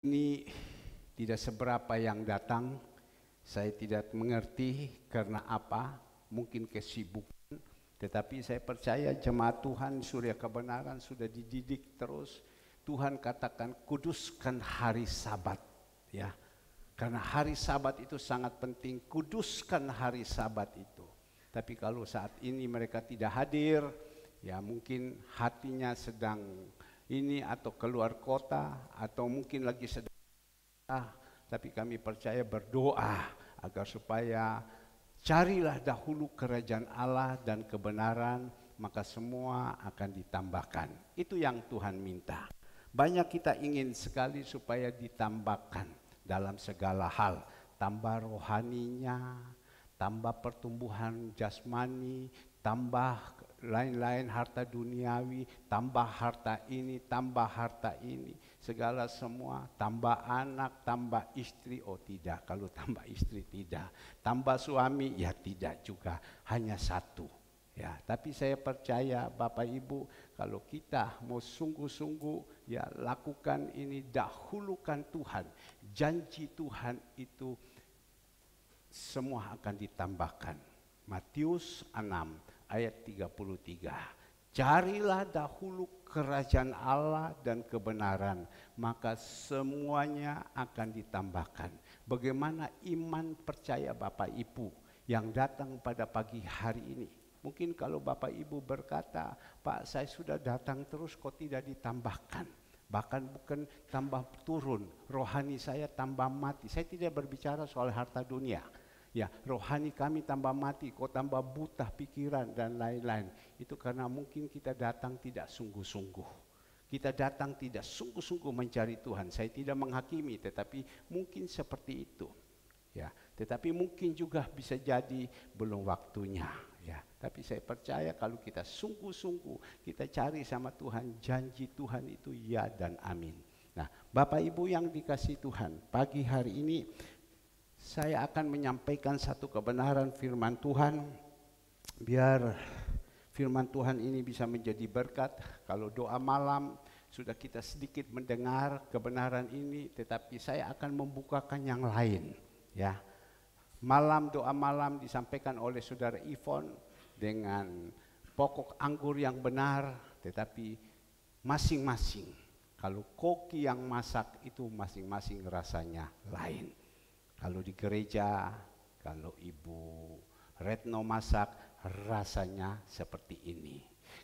Ini tidak seberapa yang datang, saya tidak mengerti karena apa, mungkin kesibukan, tetapi saya percaya jemaat Tuhan Surya Kebenaran sudah dididik terus. Tuhan katakan kuduskan hari Sabat, ya, karena hari Sabat itu sangat penting, kuduskan hari Sabat itu. Tapi kalau saat ini mereka tidak hadir, ya mungkin hatinya sedang ini atau keluar kota atau mungkin lagi sedang, tapi kami percaya berdoa agar supaya carilah dahulu kerajaan Allah dan kebenaran, maka semua akan ditambahkan. Itu yang Tuhan minta. Banyak kita ingin sekali supaya ditambahkan dalam segala hal, tambah rohaninya, tambah pertumbuhan jasmani, tambah lain-lain harta duniawi, tambah harta ini, tambah harta ini, segala semua, tambah anak, tambah istri, oh tidak, kalau tambah istri tidak, tambah suami, ya tidak juga, hanya satu. Ya, tapi saya percaya Bapak Ibu, kalau kita mau sungguh-sungguh ya lakukan ini, dahulukan Tuhan, janji Tuhan itu semua akan ditambahkan. Matius 6 ayat 33. Carilah dahulu kerajaan Allah dan kebenaran, maka semuanya akan ditambahkan. Bagaimana iman percaya Bapak Ibu yang datang pada pagi hari ini? Mungkin kalau Bapak Ibu berkata, Pak saya sudah datang terus kok tidak ditambahkan. Bahkan bukan tambah turun, rohani saya tambah mati. Saya tidak berbicara soal harta dunia. Ya, rohani kami tambah mati, kok tambah buta pikiran dan lain-lain. Itu karena mungkin kita datang tidak sungguh-sungguh. Kita datang tidak sungguh-sungguh mencari Tuhan. Saya tidak menghakimi, tetapi mungkin seperti itu. Ya, tetapi mungkin juga bisa jadi belum waktunya. Ya, tapi saya percaya kalau kita sungguh-sungguh kita cari sama Tuhan, janji Tuhan itu ya dan amin. Nah, Bapak Ibu yang dikasihi Tuhan, pagi hari ini saya akan menyampaikan satu kebenaran firman Tuhan, biar firman Tuhan ini bisa menjadi berkat. Kalau doa malam sudah kita sedikit mendengar kebenaran ini, tetapi saya akan membukakan yang lain. Ya, malam doa malam disampaikan oleh Saudara Ivon dengan pokok anggur yang benar, tetapi masing-masing. Kalau koki yang masak itu masing-masing rasanya lain. Kalau di gereja, kalau Ibu Retno masak rasanya seperti ini.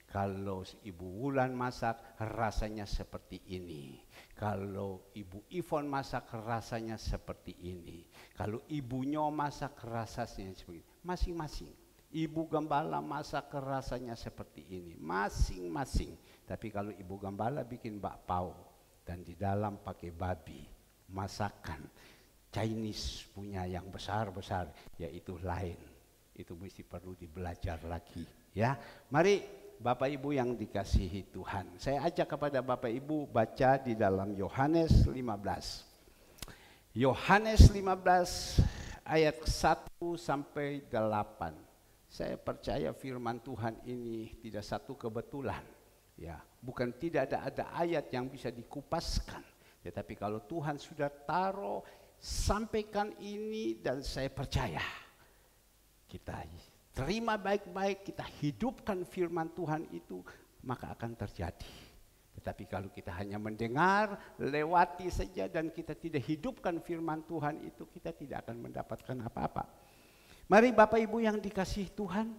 Kalau Ibu Wulan masak rasanya seperti ini. Kalau Ibu Ivon masak rasanya seperti ini. Kalau Ibu Nyo masak rasanya seperti ini. Masing-masing. Ibu Gembala masak rasanya seperti ini. Masing-masing. Tapi kalau Ibu Gembala bikin bakpao dan di dalam pakai babi, masakan Chinese punya yang besar-besar, yaitu lain. Itu mesti perlu dibelajar lagi. Ya, mari Bapak Ibu yang dikasihi Tuhan, saya ajak kepada Bapak Ibu baca di dalam Yohanes 15. Yohanes 15 ayat 1 sampai 8. Saya percaya firman Tuhan ini tidak satu kebetulan. Ya, bukan tidak ada ayat yang bisa dikupaskan. Tetapi kalau Tuhan sudah taruh, sampaikan ini dan saya percaya kita terima baik-baik, kita hidupkan firman Tuhan itu, maka akan terjadi. Tetapi kalau kita hanya mendengar, lewati saja dan kita tidak hidupkan firman Tuhan itu, kita tidak akan mendapatkan apa-apa. Mari Bapak Ibu yang dikasihi Tuhan,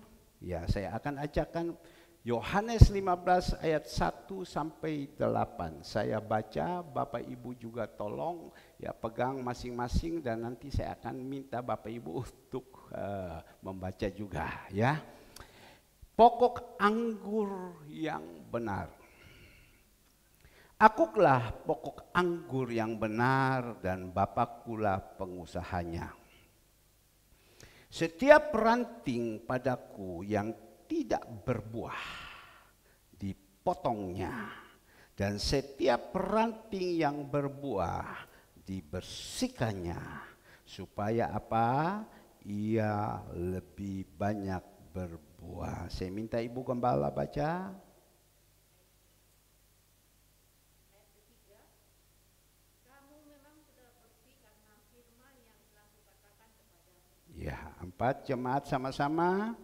ya saya akan ajakkan Yohanes 15 ayat 1 sampai 8. Saya baca, Bapak Ibu juga tolong ya pegang masing-masing dan nanti saya akan minta Bapak Ibu untuk membaca juga ya. Pokok anggur yang benar. Akulah pokok anggur yang benar dan Bapakkulah pengusahanya. Setiap ranting padaku yang tidak berbuah dipotongnya, dan setiap ranting yang berbuah dibersihkannya, supaya apa? Ia lebih banyak berbuah. Saya minta Ibu Gembala baca. Ayat ketiga, kamu Ya, 4 jemaat sama-sama.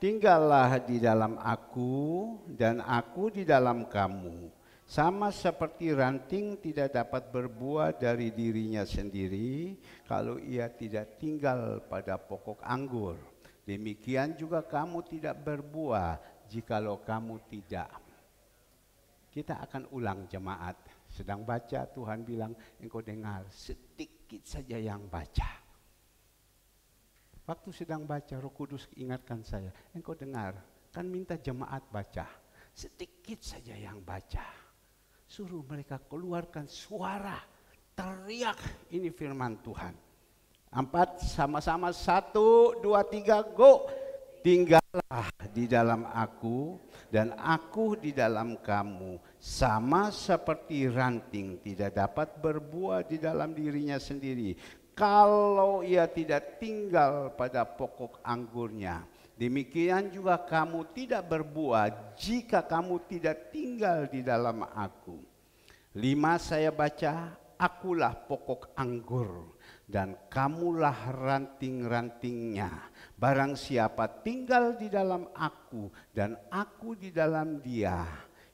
Tinggallah di dalam aku dan aku di dalam kamu. Sama seperti ranting tidak dapat berbuah dari dirinya sendiri kalau ia tidak tinggal pada pokok anggur. Demikian juga kamu tidak berbuah jikalau kamu tidak. Kita akan ulang jemaat. Sedang baca Tuhan bilang, engkau dengar sedikit saja yang baca. Waktu sedang baca Roh Kudus ingatkan saya, engkau dengar, kan minta jemaat baca. Sedikit saja yang baca. Suruh mereka keluarkan suara, teriak, ini firman Tuhan. 4 sama-sama, 1, 2, 3, go. Tinggallah di dalam aku dan aku di dalam kamu. Sama seperti ranting tidak dapat berbuah di dalam dirinya sendiri kalau ia tidak tinggal pada pokok anggurnya. Demikian juga kamu tidak berbuah jika kamu tidak tinggal di dalam aku. 5 saya baca, akulah pokok anggur dan kamulah ranting-rantingnya. Barang siapa tinggal di dalam aku dan aku di dalam dia,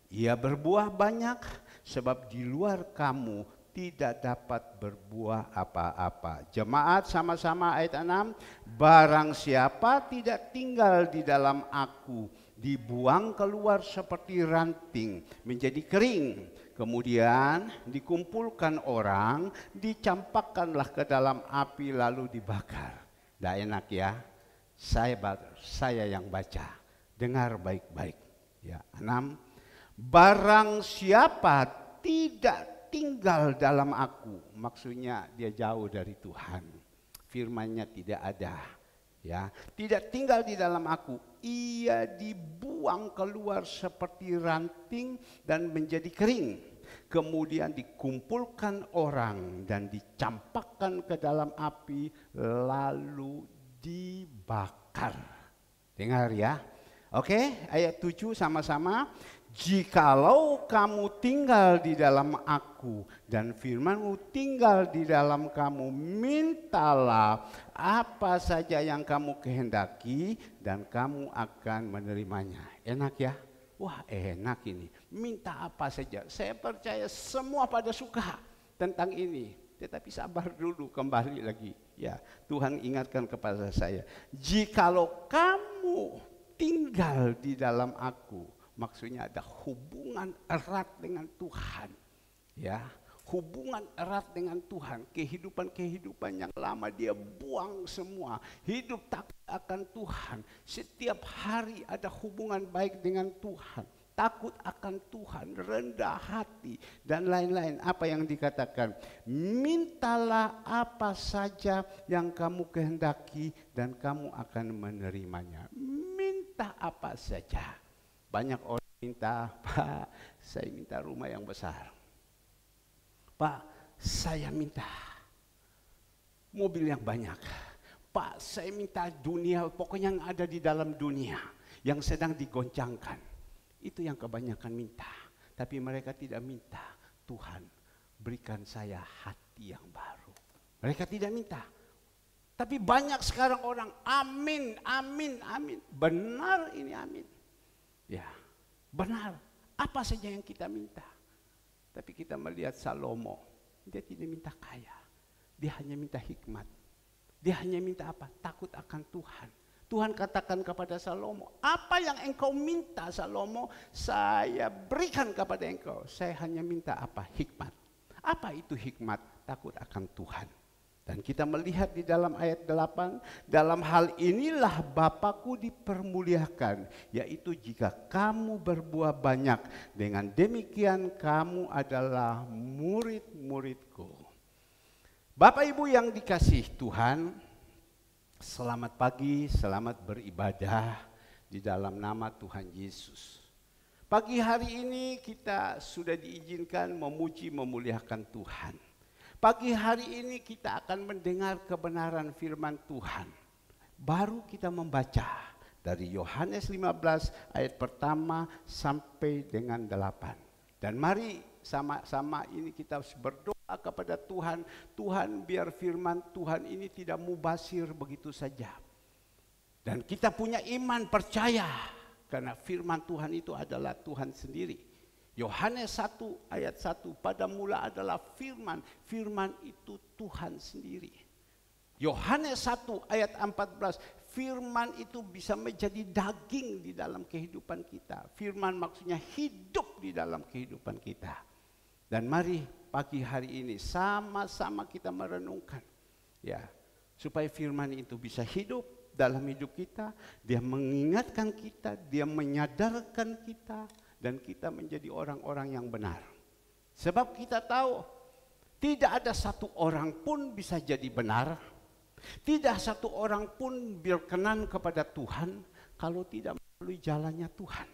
ia berbuah banyak sebab di luar kamu tidak dapat berbuah apa-apa. Jemaat sama-sama ayat 6. Barang siapa tidak tinggal di dalam aku, dibuang keluar seperti ranting, menjadi kering. Kemudian dikumpulkan orang, dicampakkanlah ke dalam api lalu dibakar. Tidak enak ya, saya yang baca. Dengar baik-baik. Ya, 6. Barang siapa tidak tinggal dalam aku, maksudnya dia jauh dari Tuhan, firman-Nya tidak ada, ya, tidak tinggal di dalam aku, ia dibuang keluar seperti ranting dan menjadi kering, kemudian dikumpulkan orang dan dicampakkan ke dalam api lalu dibakar. Dengar ya. Oke, ayat 7 sama-sama. Jikalau kamu tinggal di dalam aku dan firman-Mu tinggal di dalam kamu, mintalah apa saja yang kamu kehendaki dan kamu akan menerimanya. Enak ya? Wah, enak ini. Minta apa saja. Saya percaya semua pada suka tentang ini. Tetapi sabar dulu, kembali lagi. Ya, Tuhan ingatkan kepada saya. Jikalau kamu tinggal di dalam aku, maksudnya ada hubungan erat dengan Tuhan, ya, hubungan erat dengan Tuhan. Kehidupan yang lama dia buang semua, hidup takut akan Tuhan. Setiap hari ada hubungan baik dengan Tuhan, takut akan Tuhan, rendah hati dan lain-lain. Apa yang dikatakan? Mintalah apa saja yang kamu kehendaki dan kamu akan menerimanya. Minta apa saja. Banyak orang minta, Pak, saya minta rumah yang besar. Pak, saya minta mobil yang banyak. Pak, saya minta dunia, pokoknya yang ada di dalam dunia, yang sedang digoncangkan. Itu yang kebanyakan minta. Tapi mereka tidak minta, Tuhan berikan saya hati yang baru. Mereka tidak minta. Tapi banyak sekarang orang, amin, amin, amin. Benar ini amin. Ya, benar. Apa saja yang kita minta. Tapi kita melihat Salomo, dia tidak minta kaya. Dia hanya minta hikmat. Dia hanya minta apa? Takut akan Tuhan. Tuhan katakan kepada Salomo, apa yang engkau minta Salomo, saya berikan kepada engkau. Saya hanya minta apa? Hikmat. Apa itu hikmat? Takut akan Tuhan. Dan kita melihat di dalam ayat 8, dalam hal inilah Bapakku dipermuliakan, yaitu jika kamu berbuah banyak, dengan demikian kamu adalah murid-muridku. Bapak Ibu yang dikasihi Tuhan, selamat pagi, selamat beribadah di dalam nama Tuhan Yesus. Pagi hari ini kita sudah diizinkan memuji memuliakan Tuhan. Pagi hari ini kita akan mendengar kebenaran firman Tuhan. Baru kita membaca dari Yohanes 15 ayat pertama sampai dengan 8. Dan mari sama-sama ini kita berdoa kepada Tuhan, Tuhan biar firman Tuhan ini tidak mubazir begitu saja. Dan kita punya iman percaya karena firman Tuhan itu adalah Tuhan sendiri. Yohanes 1 ayat 1, pada mula adalah firman, firman itu Tuhan sendiri. Yohanes 1 ayat 14, firman itu bisa menjadi daging di dalam kehidupan kita. Firman maksudnya hidup di dalam kehidupan kita. Dan mari pagi hari ini sama-sama kita merenungkan, ya, supaya firman itu bisa hidup dalam hidup kita. Dia mengingatkan kita, dia menyadarkan kita, dan kita menjadi orang-orang yang benar. Sebab kita tahu tidak ada satu orang pun bisa jadi benar. Tidak satu orang pun berkenan kepada Tuhan kalau tidak melalui jalannya Tuhan.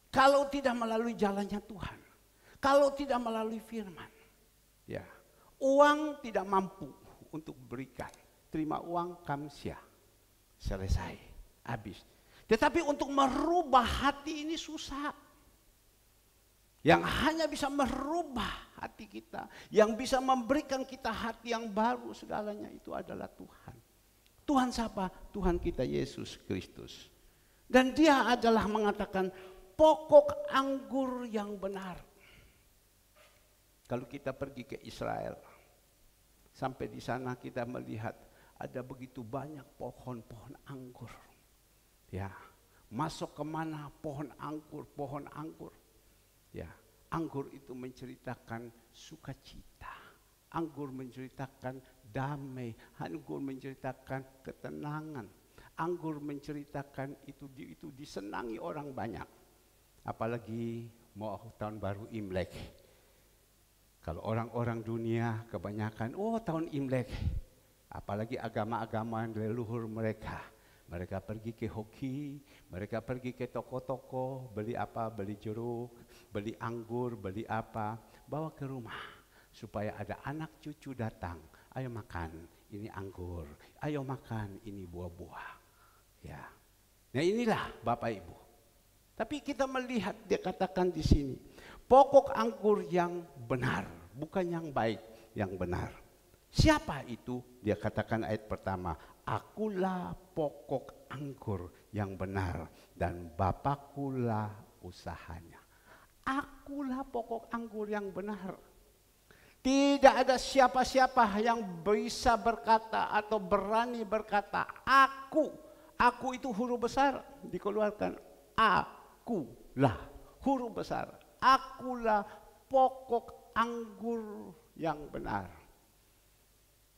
Kalau tidak melalui jalannya Tuhan. Kalau tidak melalui firman. Ya. Uang tidak mampu untuk berikan. Terima uang, kamsia. Selesai. Habis. Tetapi untuk merubah hati ini susah. Yang hanya bisa merubah hati kita, yang bisa memberikan kita hati yang baru, segalanya itu adalah Tuhan. Tuhan siapa? Tuhan kita Yesus Kristus. Dan dia adalah mengatakan pokok anggur yang benar. Kalau kita pergi ke Israel, sampai di sana kita melihat ada begitu banyak pohon-pohon anggur. Ya, masuk kemana pohon anggur. Ya, anggur itu menceritakan sukacita. Anggur menceritakan damai. Anggur menceritakan ketenangan. Anggur menceritakan itu disenangi orang banyak. Apalagi mau tahun baru Imlek. Kalau orang-orang dunia kebanyakan, tahun Imlek. Apalagi agama-agama leluhur mereka. Mereka pergi ke hoki, mereka pergi ke toko-toko, beli apa, beli jeruk, beli anggur, beli apa, bawa ke rumah. Supaya ada anak cucu datang, ayo makan, ini anggur, ayo makan, ini buah-buah. Ya. Nah inilah Bapak Ibu. Tapi kita melihat dia katakan di sini, pokok anggur yang benar, bukan yang baik, yang benar. Siapa itu? Dia katakan ayat pertama, akulah pokok anggur yang benar dan Bapakulah usahanya. Akulah pokok anggur yang benar. Tidak ada siapa-siapa yang bisa berkata atau berani berkata aku. Aku itu huruf besar dikeluarkan. Akulah huruf besar. Akulah pokok anggur yang benar.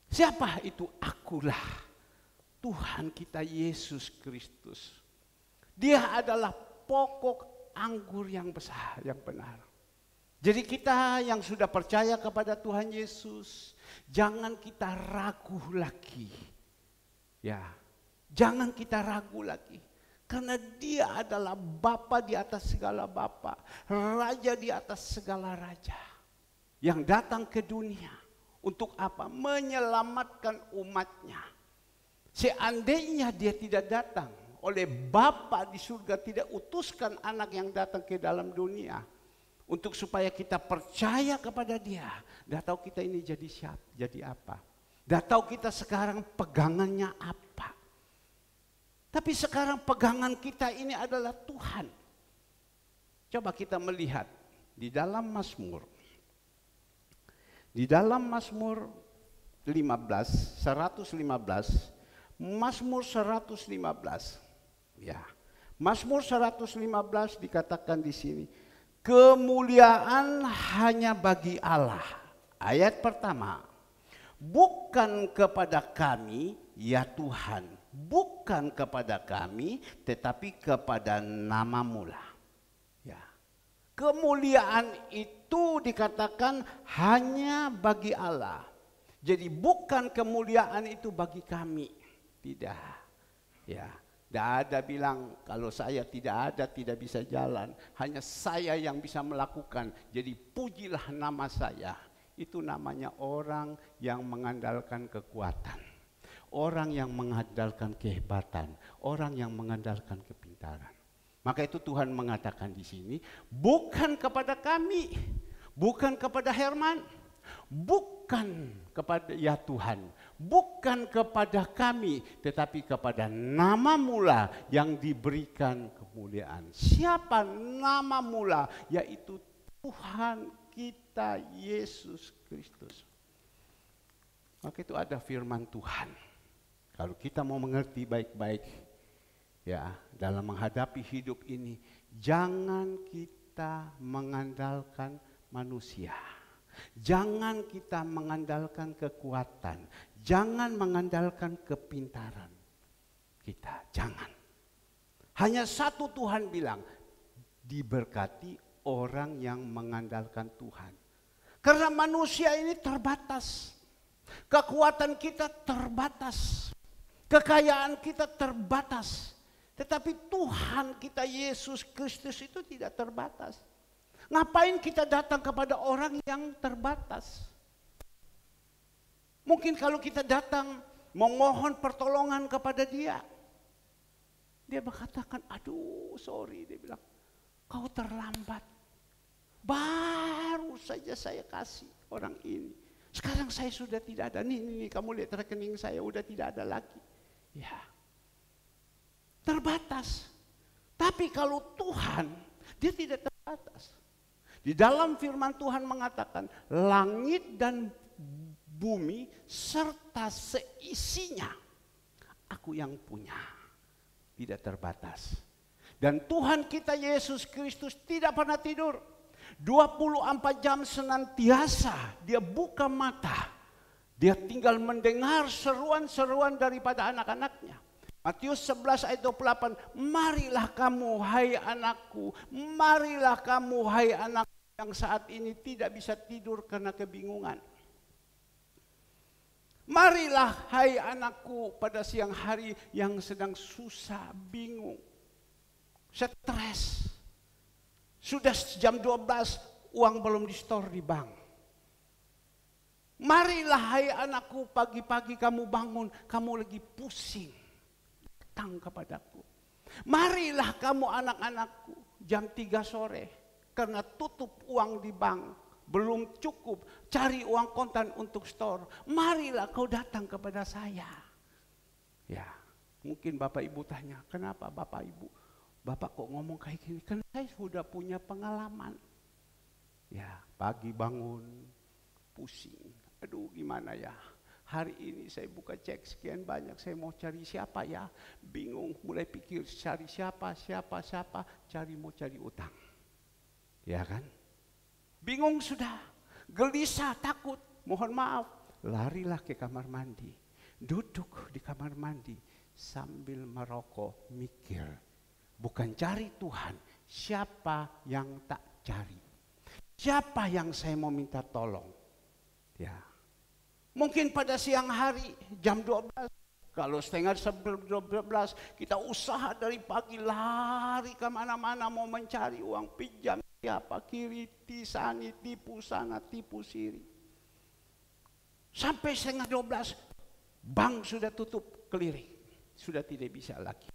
Siapa itu akulah? Tuhan kita Yesus Kristus. Dia adalah pokok anggur yang besar, yang benar. Jadi kita yang sudah percaya kepada Tuhan Yesus, jangan kita ragu lagi. Ya, jangan kita ragu lagi. Karena dia adalah Bapa di atas segala Bapa, Raja di atas segala Raja. Yang datang ke dunia. Untuk apa? Menyelamatkan umatnya. Seandainya dia tidak datang, oleh Bapa di surga tidak utuskan anak yang datang ke dalam dunia. Untuk supaya kita percaya kepada dia. Dah tahu kita ini jadi siapa, jadi apa. Dah tahu kita sekarang pegangannya apa. Tapi sekarang pegangan kita ini adalah Tuhan. Coba kita melihat di dalam Mazmur. Di dalam Mazmur 115, Mazmur 115. Ya. Mazmur 115 dikatakan di sini, kemuliaan hanya bagi Allah. Ayat pertama, bukan kepada kami ya Tuhan, bukan kepada kami tetapi kepada nama-Mu lah. Ya. Kemuliaan itu dikatakan hanya bagi Allah. Jadi bukan kemuliaan itu bagi kami. Tidak. Ya, tidak ada bilang kalau saya tidak ada tidak bisa jalan. Hanya saya yang bisa melakukan. Jadi pujilah nama saya. Itu namanya orang yang mengandalkan kekuatan. Orang yang mengandalkan kehebatan. Orang yang mengandalkan kepintaran. Maka itu Tuhan mengatakan di sini, bukan kepada kami, bukan kepada Herman, Bukan kepada ya Tuhan, bukan kepada kami, tetapi kepada nama mula yang diberikan kemuliaan. Siapa nama mula? Yaitu Tuhan kita Yesus Kristus. Maka itu ada firman Tuhan. Kalau kita mau mengerti baik-baik ya dalam menghadapi hidup ini, jangan kita mengandalkan manusia. Jangan kita mengandalkan kekuatan, jangan mengandalkan kepintaran kita, jangan. Hanya satu Tuhan bilang, diberkati orang yang mengandalkan Tuhan. Karena manusia ini terbatas, kekuatan kita terbatas, kekayaan kita terbatas. Tetapi Tuhan kita Yesus Kristus itu tidak terbatas. Ngapain kita datang kepada orang yang terbatas? Mungkin kalau kita datang memohon pertolongan kepada dia, dia berkatakan, aduh sorry, dia bilang, kau terlambat. Baru saja saya kasih orang ini. Sekarang saya sudah tidak ada. Nih, kamu lihat rekening saya udah tidak ada lagi. Ya, terbatas. Tapi kalau Tuhan, dia tidak terbatas. Di dalam firman Tuhan mengatakan, langit dan bumi serta seisinya, aku yang punya, tidak terbatas. Dan Tuhan kita Yesus Kristus tidak pernah tidur. 24 jam senantiasa dia buka mata. Dia tinggal mendengar seruan-seruan daripada anak-anaknya. Matius 11 ayat 28, marilah kamu hai anakku, marilah kamu hai anakku yang saat ini tidak bisa tidur karena kebingungan. Marilah hai anakku pada siang hari yang sedang susah, bingung, stres. Sudah jam 12, uang belum di store di bank. Marilah hai anakku, pagi-pagi kamu bangun, kamu lagi pusing. Datang kepadaku. Marilah kamu anak-anakku, jam 3 sore, karena tutup uang di bank, belum cukup, cari uang kontan untuk store. Marilah kau datang kepada saya. Ya, mungkin Bapak Ibu tanya, kenapa Bapak Ibu? Bapak kok ngomong kayak gini? Kan saya sudah punya pengalaman. Ya, pagi bangun, pusing. Aduh gimana ya? Hari ini saya buka cek sekian banyak, saya mau cari siapa ya? Bingung, mulai pikir cari siapa, mau cari utang. Ya kan? Bingung sudah, gelisah, takut, mohon maaf. Larilah ke kamar mandi, duduk di kamar mandi sambil merokok, mikir. Bukan cari Tuhan, siapa yang tak cari? Siapa yang saya mau minta tolong? Ya. Mungkin pada siang hari jam 12, kalau setengah 12 kita usaha dari pagi lari kemana-mana mau mencari uang, pinjam siapa, kiri, tisani, tipu sana, tipu sini. Sampai setengah 12, bank sudah tutup keliling, sudah tidak bisa lagi.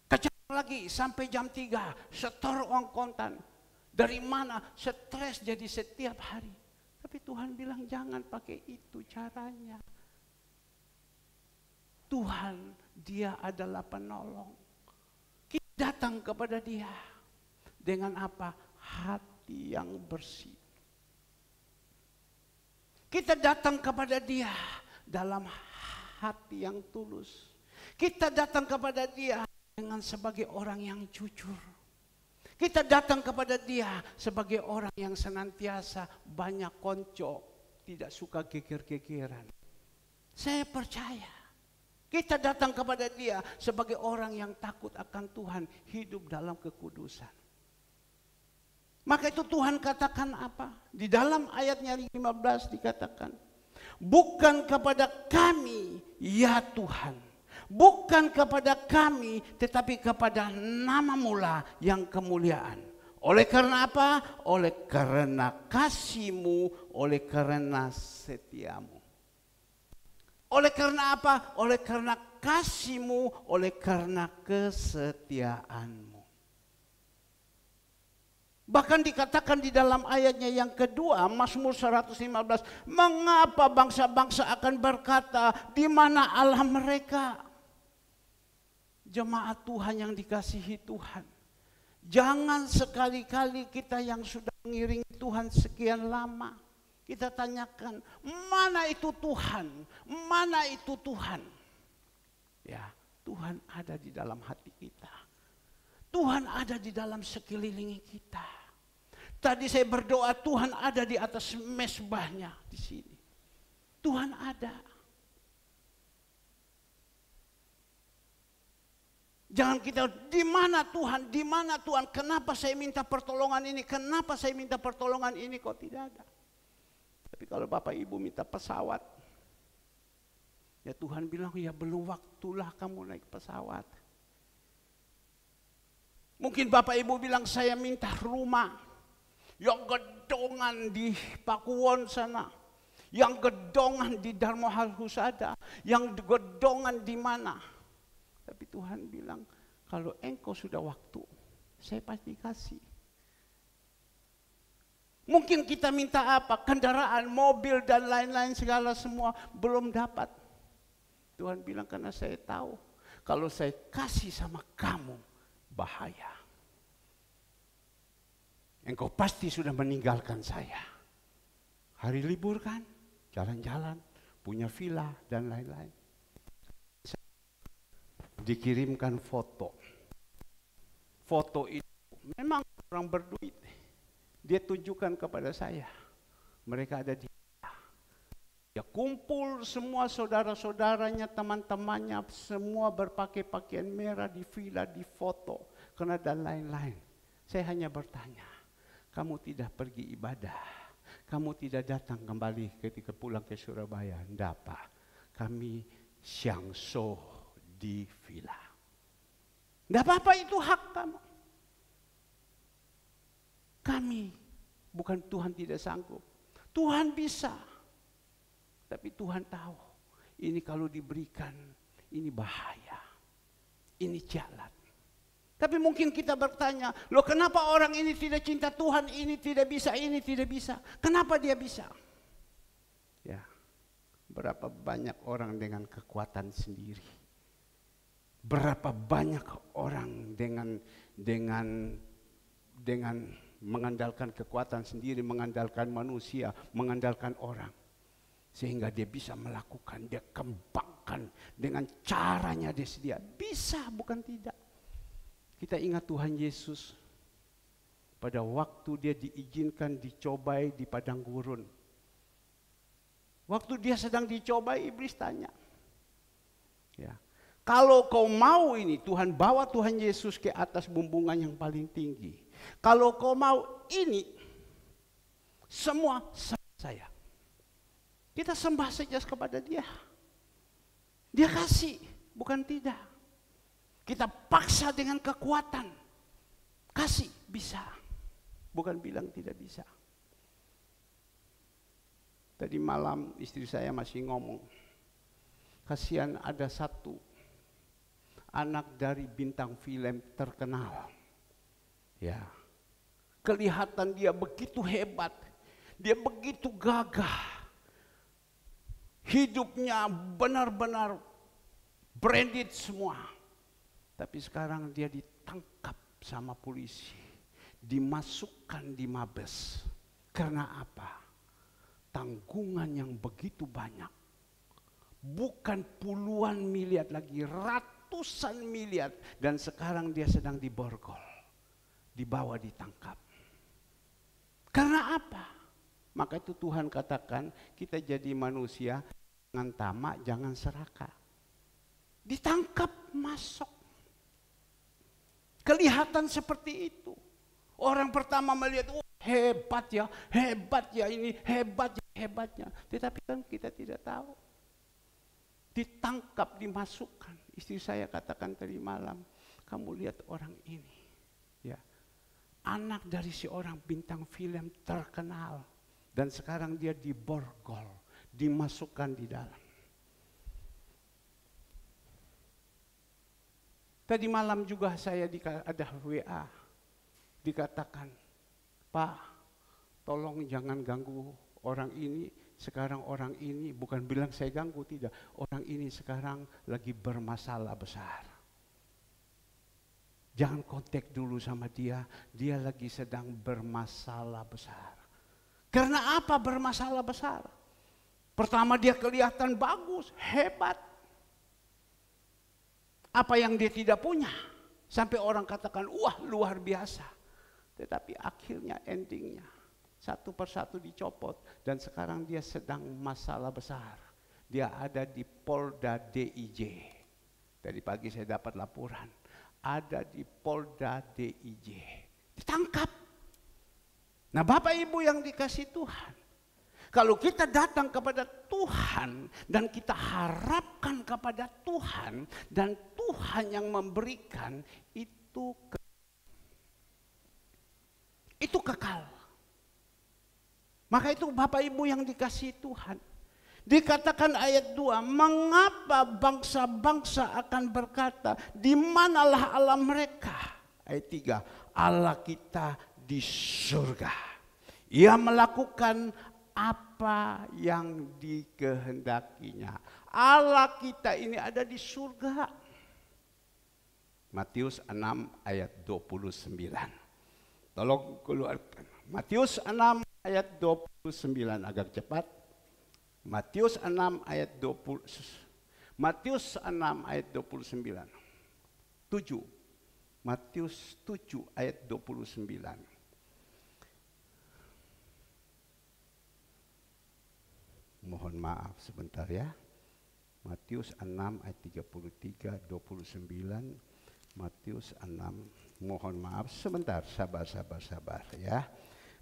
Kejar lagi sampai jam 3, setor uang kontan. Dari mana? Stres jadi setiap hari. Tapi Tuhan bilang jangan pakai itu caranya. Tuhan, dia adalah penolong. Kita datang kepada dia dengan apa? Hati yang bersih. Kita datang kepada dia dalam hati yang tulus. Kita datang kepada dia dengan sebagai orang yang jujur. Kita datang kepada dia sebagai orang yang senantiasa banyak konco, tidak suka geger-gegeran. Saya percaya. Kita datang kepada dia sebagai orang yang takut akan Tuhan, hidup dalam kekudusan. Maka itu Tuhan katakan apa? Di dalam ayatnya 15 dikatakan, bukan kepada kami ya Tuhan. Bukan kepada kami, tetapi kepada nama mula yang kemuliaan. Oleh karena apa? Oleh karena kasih-Mu, oleh karena setiamu. Oleh karena apa? Oleh karena kasih-Mu, oleh karena kesetiaan-Mu. Bahkan dikatakan di dalam ayatnya yang kedua, Mazmur 115, mengapa bangsa-bangsa akan berkata, di mana Allah mereka? Jemaat Tuhan yang dikasihi Tuhan, jangan sekali-kali kita yang sudah mengiringi Tuhan sekian lama, kita tanyakan, mana itu Tuhan? Mana itu Tuhan? Ya, Tuhan ada di dalam hati kita. Tuhan ada di dalam sekeliling kita. Tadi saya berdoa, Tuhan ada di atas mezbahnya di sini. Tuhan ada. Jangan kita, di mana Tuhan? Di mana Tuhan? Kenapa saya minta pertolongan ini? Kenapa saya minta pertolongan ini? Kok tidak ada? Tapi kalau Bapak Ibu minta pesawat, ya Tuhan bilang, ya belum waktulah kamu naik pesawat. Mungkin Bapak Ibu bilang, saya minta rumah yang gedongan di Pakuwon sana, yang gedongan di Darmohal Husada, yang gedongan di mana. Tapi Tuhan bilang, kalau engkau sudah waktu, saya pasti kasih. Mungkin kita minta apa? Kendaraan, mobil dan lain-lain segala semua belum dapat. Tuhan bilang, karena saya tahu kalau saya kasih sama kamu bahaya. Engkau pasti sudah meninggalkan saya. Hari libur kan, jalan-jalan, punya villa dan lain-lain. Dikirimkan foto. Foto itu memang orang berduit. Dia tunjukkan kepada saya. Mereka ada di ya, kumpul semua saudara-saudaranya, teman-temannya, semua berpakai pakaian merah di villa, di foto, karena dan lain-lain. Saya hanya bertanya, kamu tidak pergi ibadah, kamu tidak datang kembali ketika pulang ke Surabaya, tidak apa. Kami syangso di villa. Tidak apa-apa, itu hak kamu. Kami, bukan Tuhan tidak sanggup. Tuhan bisa. Tapi Tuhan tahu, ini kalau diberikan, ini bahaya. Ini jalan. Tapi mungkin kita bertanya, loh kenapa orang ini tidak cinta Tuhan, ini tidak bisa, ini tidak bisa. Kenapa dia bisa? Ya, berapa banyak orang dengan kekuatan sendiri. Berapa banyak orang dengan mengandalkan kekuatan sendiri, mengandalkan manusia, mengandalkan orang. Sehingga dia bisa melakukan, dia kembangkan dengan caranya dia sedia. Bisa, bukan tidak. Kita ingat Tuhan Yesus pada waktu dia diizinkan dicobai di padang gurun. Waktu dia sedang dicobai, iblis tanya, ya, kalau kau mau ini, Tuhan bawa Tuhan Yesus ke atas bumbungan yang paling tinggi. Kalau kau mau ini, semua saya. Kita sembah saja kepada dia. Dia kasih, bukan tidak. Kita paksa dengan kekuatan. Kasih, bisa. Bukan bilang tidak bisa. Tadi malam istri saya masih ngomong, kasihan ada satu anak dari bintang film terkenal. Ya, kelihatan dia begitu hebat, dia begitu gagah. Hidupnya benar-benar branded semua. Tapi sekarang dia ditangkap sama polisi, dimasukkan di Mabes. Karena apa? Tanggungan yang begitu banyak. Bukan puluhan miliar lagi, ratusan miliar. Dan sekarang dia sedang diborgol, dibawa ditangkap. Karena apa? Maka itu Tuhan katakan, kita jadi manusia, jangan tamak, jangan serakah. Ditangkap, masuk. Kelihatan seperti itu. Orang pertama melihat, oh, hebat ya ini, hebat ya, hebatnya. Tetapi kan kita tidak tahu. Ditangkap, dimasukkan. Istri saya katakan tadi malam, kamu lihat orang ini. Ya, anak dari seorang bintang film terkenal. Dan sekarang dia diborgol, dimasukkan di dalam. Tadi malam juga saya ada WA, dikatakan Pak, tolong jangan ganggu orang ini. Sekarang orang ini, bukan bilang saya ganggu, tidak. Orang ini sekarang lagi bermasalah besar. Jangan kontak dulu sama dia lagi sedang bermasalah besar. Karena apa bermasalah besar? Pertama dia kelihatan bagus, hebat. Apa yang dia tidak punya. Sampai orang katakan, wah luar biasa. Tetapi akhirnya endingnya, satu persatu dicopot. Dan sekarang dia sedang masalah besar. Dia ada di Polda DIJ. Tadi pagi saya dapat laporan. Ada di Polda DIJ. Ditangkap. Nah Bapak Ibu yang dikasih Tuhan. Kalau kita datang kepada Tuhan dan kita harapkan kepada Tuhan dan Tuhan yang memberikan itu kekal. Maka itu Bapak Ibu yang dikasih Tuhan. Dikatakan ayat 2, mengapa bangsa-bangsa akan berkata, di manalah Allah mereka? Ayat 3, Allah kita di surga. Ia melakukan apa yang dikehendakinya. Allah kita ini ada di surga. Matius 6 ayat 29. Tolong keluarkan. Matius 6 ayat 29 agak cepat. Matius 6 ayat 20. Matius 6 ayat 29. 7. Matius 7 ayat 29. Mohon maaf sebentar ya. Matius 6 ayat 33, 29. Matius 6. Mohon maaf sebentar, sabar ya.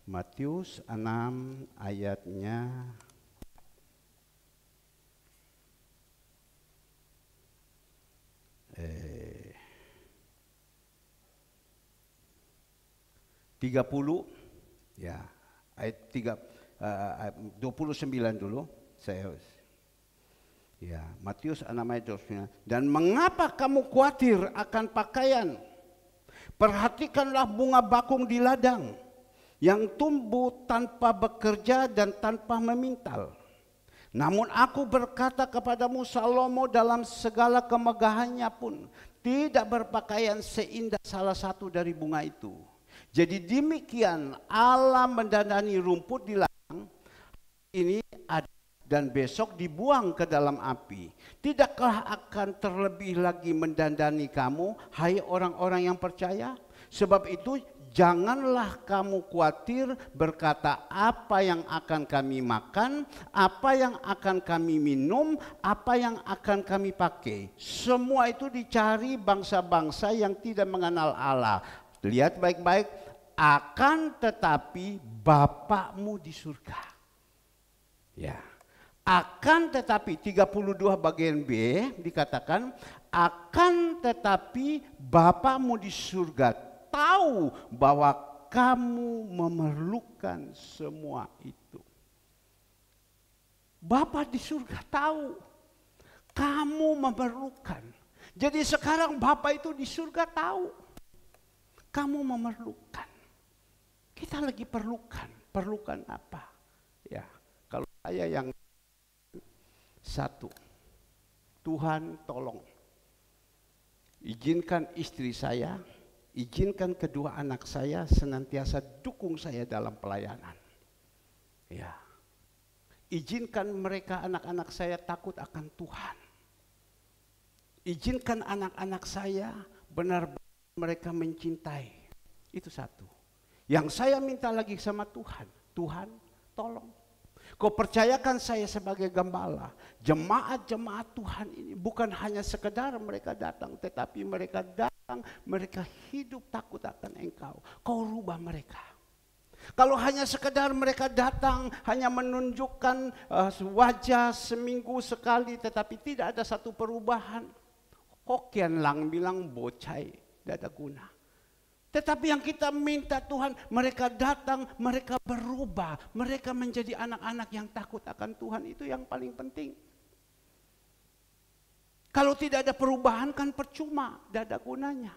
Matius 6 ayatnya 30 ya, ayat 29 dulu saya ya, Matius 6 ayat 29. Dan mengapa kamu khawatir akan pakaian? Perhatikanlah bunga bakung di ladang yang tumbuh tanpa bekerja dan tanpa memintal. Namun aku berkata kepadamu, Salomo dalam segala kemegahannya pun tidak berpakaian seindah salah satu dari bunga itu. Jadi demikian Allah mendandani rumput di ladang ini ada dan besok dibuang ke dalam api. Tidakkah akan terlebih lagi mendandani kamu, hai orang-orang yang percaya? Sebab itu janganlah kamu khawatir berkata apa yang akan kami makan, apa yang akan kami minum, apa yang akan kami pakai. Semua itu dicari bangsa-bangsa yang tidak mengenal Allah. Lihat baik-baik, akan tetapi Bapakmu di surga. Ya. Akan tetapi 32 bagian B dikatakan, akan tetapi Bapakmu di surga tahu bahwa kamu memerlukan semua itu. Bapa di surga tahu kamu memerlukan. Jadi sekarang Bapa itu di surga tahu kamu memerlukan. Kita lagi perlukan apa? Ya, kalau saya yang satu, Tuhan tolong izinkan istri saya, izinkan kedua anak saya senantiasa dukung saya dalam pelayanan. Ya. Izinkan mereka anak-anak saya takut akan Tuhan. Izinkan anak-anak saya benar-benar mereka mencintai. Itu satu. Yang saya minta lagi sama Tuhan, Tuhan tolong. Kau percayakan saya sebagai gembala, jemaat-jemaat Tuhan ini bukan hanya sekedar mereka datang, tetapi mereka datang, mereka hidup takut akan Engkau. Kau rubah mereka. Kalau hanya sekedar mereka datang, hanya menunjukkan wajah seminggu sekali, tetapi tidak ada satu perubahan. Hokian lang bilang bocai, tidak ada guna. Tetapi yang kita minta Tuhan, mereka datang, mereka berubah, mereka menjadi anak-anak yang takut akan Tuhan, itu yang paling penting. Kalau tidak ada perubahan kan percuma, tidak ada gunanya.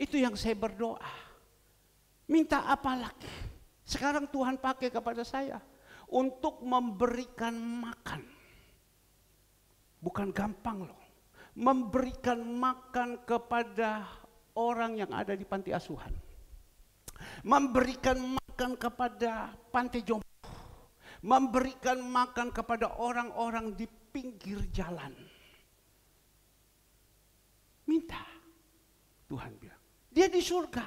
Itu yang saya berdoa. Minta apa lagi? Sekarang Tuhan pakai kepada saya untuk memberikan makan. Bukan gampang loh. Memberikan makan kepada orang yang ada di panti asuhan. Memberikan makan kepada panti jompo. Memberikan makan kepada orang-orang di pinggir jalan. Minta. Tuhan bilang, dia di surga.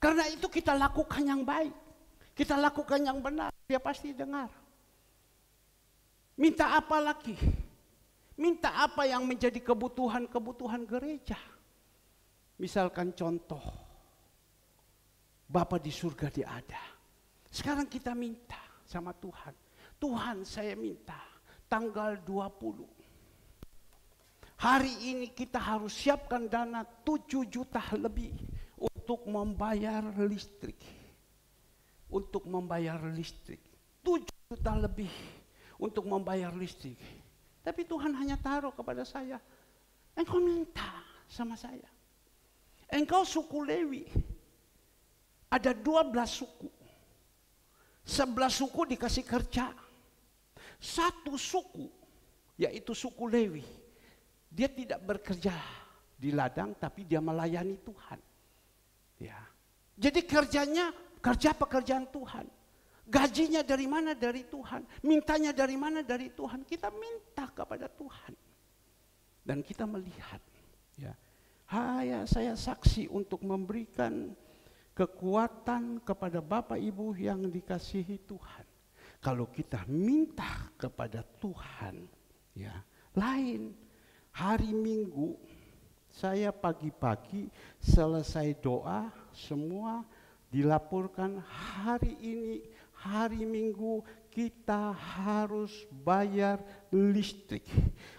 Karena itu kita lakukan yang baik. Kita lakukan yang benar. Dia pasti dengar. Minta apa lagi? Minta apa yang menjadi kebutuhan-kebutuhan gereja. Misalkan contoh. Bapa di surga dia ada. Sekarang kita minta sama Tuhan. Tuhan, saya minta tanggal 20. Hari ini kita harus siapkan dana 7 juta lebih untuk membayar listrik. Untuk membayar listrik. 7 juta lebih untuk membayar listrik. Tapi Tuhan hanya taruh kepada saya. Engkau minta sama saya. Engkau suku Lewi. Ada 12 suku. 11 suku dikasih kerja. Satu suku, yaitu suku Lewi. Dia tidak bekerja di ladang, tapi dia melayani Tuhan. Ya. Jadi kerjanya, kerja pekerjaan Tuhan. Gajinya dari mana? Dari Tuhan. Mintanya dari mana? Dari Tuhan. Kita minta kepada Tuhan. Dan kita melihat. Ya. Saya saksi untuk memberikan kekuatan kepada Bapak Ibu yang dikasihi Tuhan. Kalau kita minta kepada Tuhan. Ya, lain. Hari Minggu, saya pagi-pagi selesai doa, semua dilaporkan hari ini, hari Minggu kita harus bayar listrik.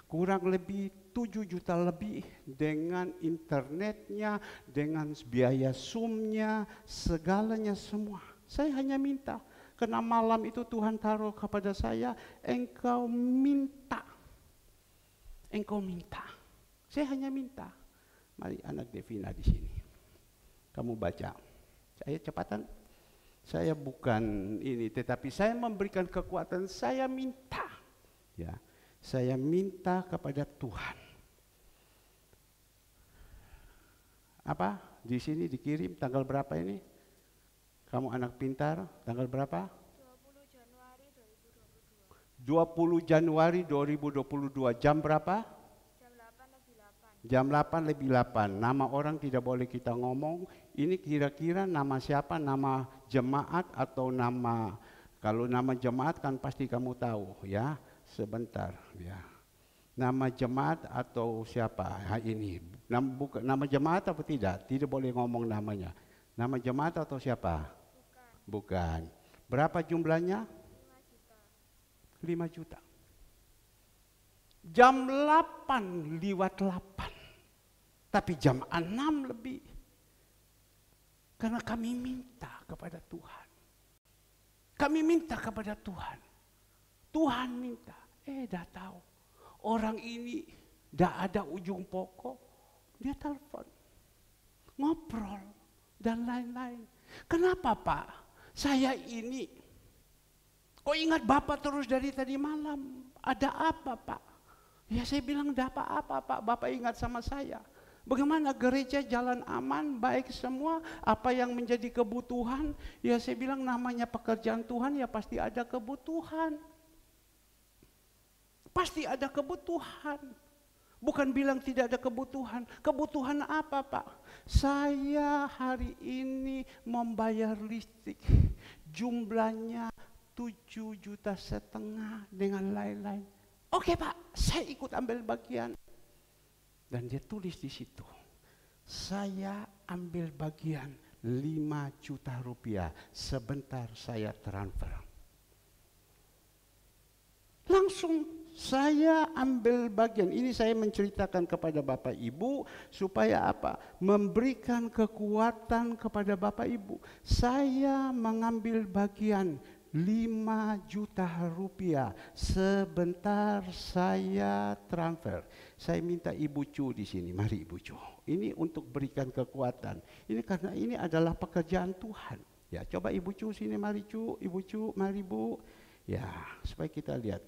Kurang lebih 7 juta lebih dengan internetnya, dengan biaya Zoom-nya, segalanya semua. Saya hanya minta, karena malam itu Tuhan taruh kepada saya, engkau minta. Engkau minta. Saya hanya minta. Mari anak Devina di sini. Kamu baca. Saya cepatan. Saya bukan ini, tetapi saya memberikan kekuatan. Saya minta. Ya, saya minta kepada Tuhan. Apa? Di sini dikirim tanggal berapa ini? Kamu anak pintar. Tanggal berapa? 20 Januari 2022. Jam berapa? Jam 8 lebih 8. Nama orang tidak boleh kita ngomong. Ini kira-kira nama siapa? Nama jemaat atau nama, kalau nama jemaat kan pasti kamu tahu ya. Sebentar ya. Nama jemaat atau siapa? Ini. Nama jemaat atau tidak? Tidak boleh ngomong namanya. Nama jemaat atau siapa? Bukan. Berapa jumlahnya? 5 juta. Jam 8 lewat 8. Tapi jam 6 lebih. Karena kami minta kepada Tuhan. Kami minta kepada Tuhan. Tuhan minta. Dah tahu. Orang ini dah ada ujung pokok. Dia telepon. Ngobrol. Dan lain-lain. Kenapa Pak? Saya ini. Kok ingat Bapak terus dari tadi malam? Ada apa Pak? Ya saya bilang ada apa-apa Pak, Bapak ingat sama saya. Bagaimana gereja jalan aman, baik semua, apa yang menjadi kebutuhan? Ya saya bilang namanya pekerjaan Tuhan ya pasti ada kebutuhan. Pasti ada kebutuhan. Bukan bilang tidak ada kebutuhan. Kebutuhan apa Pak? Saya hari ini membayar listrik. Jumlahnya 7,5 juta dengan lain-lain. Oke Pak, saya ikut ambil bagian. Dan dia tulis di situ, saya ambil bagian 5 juta rupiah. Sebentar saya transfer. Langsung saya ambil bagian. Ini saya menceritakan kepada Bapak Ibu supaya apa? Memberikan kekuatan kepada Bapak Ibu. Saya mengambil bagian 5 juta rupiah. Sebentar saya transfer. Saya minta Ibu Cu di sini. Mari Ibu Cu. Ini untuk berikan kekuatan. Ini karena ini adalah pekerjaan Tuhan. Ya, coba Ibu Cu sini, mari Cu. Ibu Cu, mari Bu. Ya, supaya kita lihat.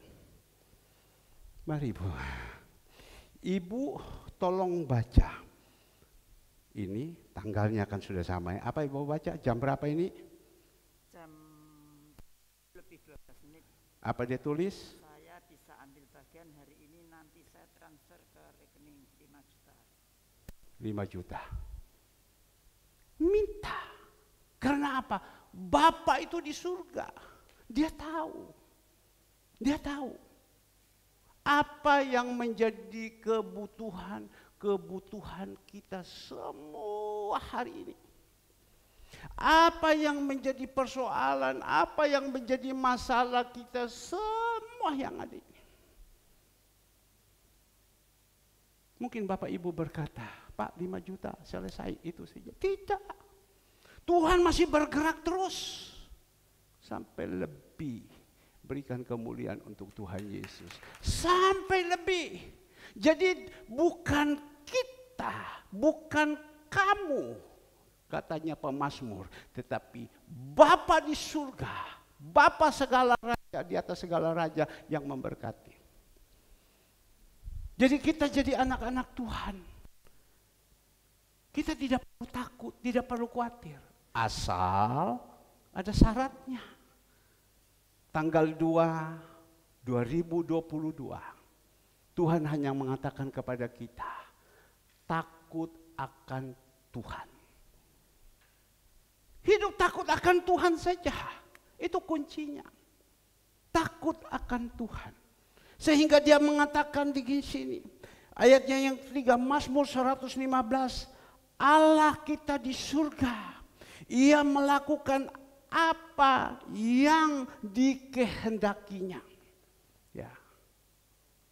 Mari Bu. Ibu tolong baca. Ini tanggalnya kan sudah sama ya. Apa Ibu baca? Jam berapa ini? Jam lebih 12 menit. Apa dia tulis? Saya bisa ambil bagian hari ini, nanti saya transfer ke rekening 5 juta. 5 juta. Minta. Karena apa? Bapak itu di surga. Dia tahu. Dia tahu. Apa yang menjadi kebutuhan kita semua hari ini. Apa yang menjadi persoalan, apa yang menjadi masalah kita semua yang ada ini. Mungkin Bapak Ibu berkata, Pak 5 juta selesai itu saja. Tidak. Tuhan masih bergerak terus. Sampai lebih. Berikan kemuliaan untuk Tuhan Yesus. Sampai lebih. Jadi bukan kita, bukan kamu, katanya pemazmur, tetapi Bapa di surga, Bapa segala raja, di atas segala raja yang memberkati. Jadi kita jadi anak-anak Tuhan. Kita tidak perlu takut, tidak perlu khawatir. Asal ada syaratnya. Tanggal 2, 2022. Tuhan hanya mengatakan kepada kita, takut akan Tuhan. Hidup takut akan Tuhan saja. Itu kuncinya. Takut akan Tuhan. Sehingga dia mengatakan di sini, ayatnya yang ketiga, Mazmur 115, Allah kita di surga. Ia melakukan apa yang dikehendakinya. Ya.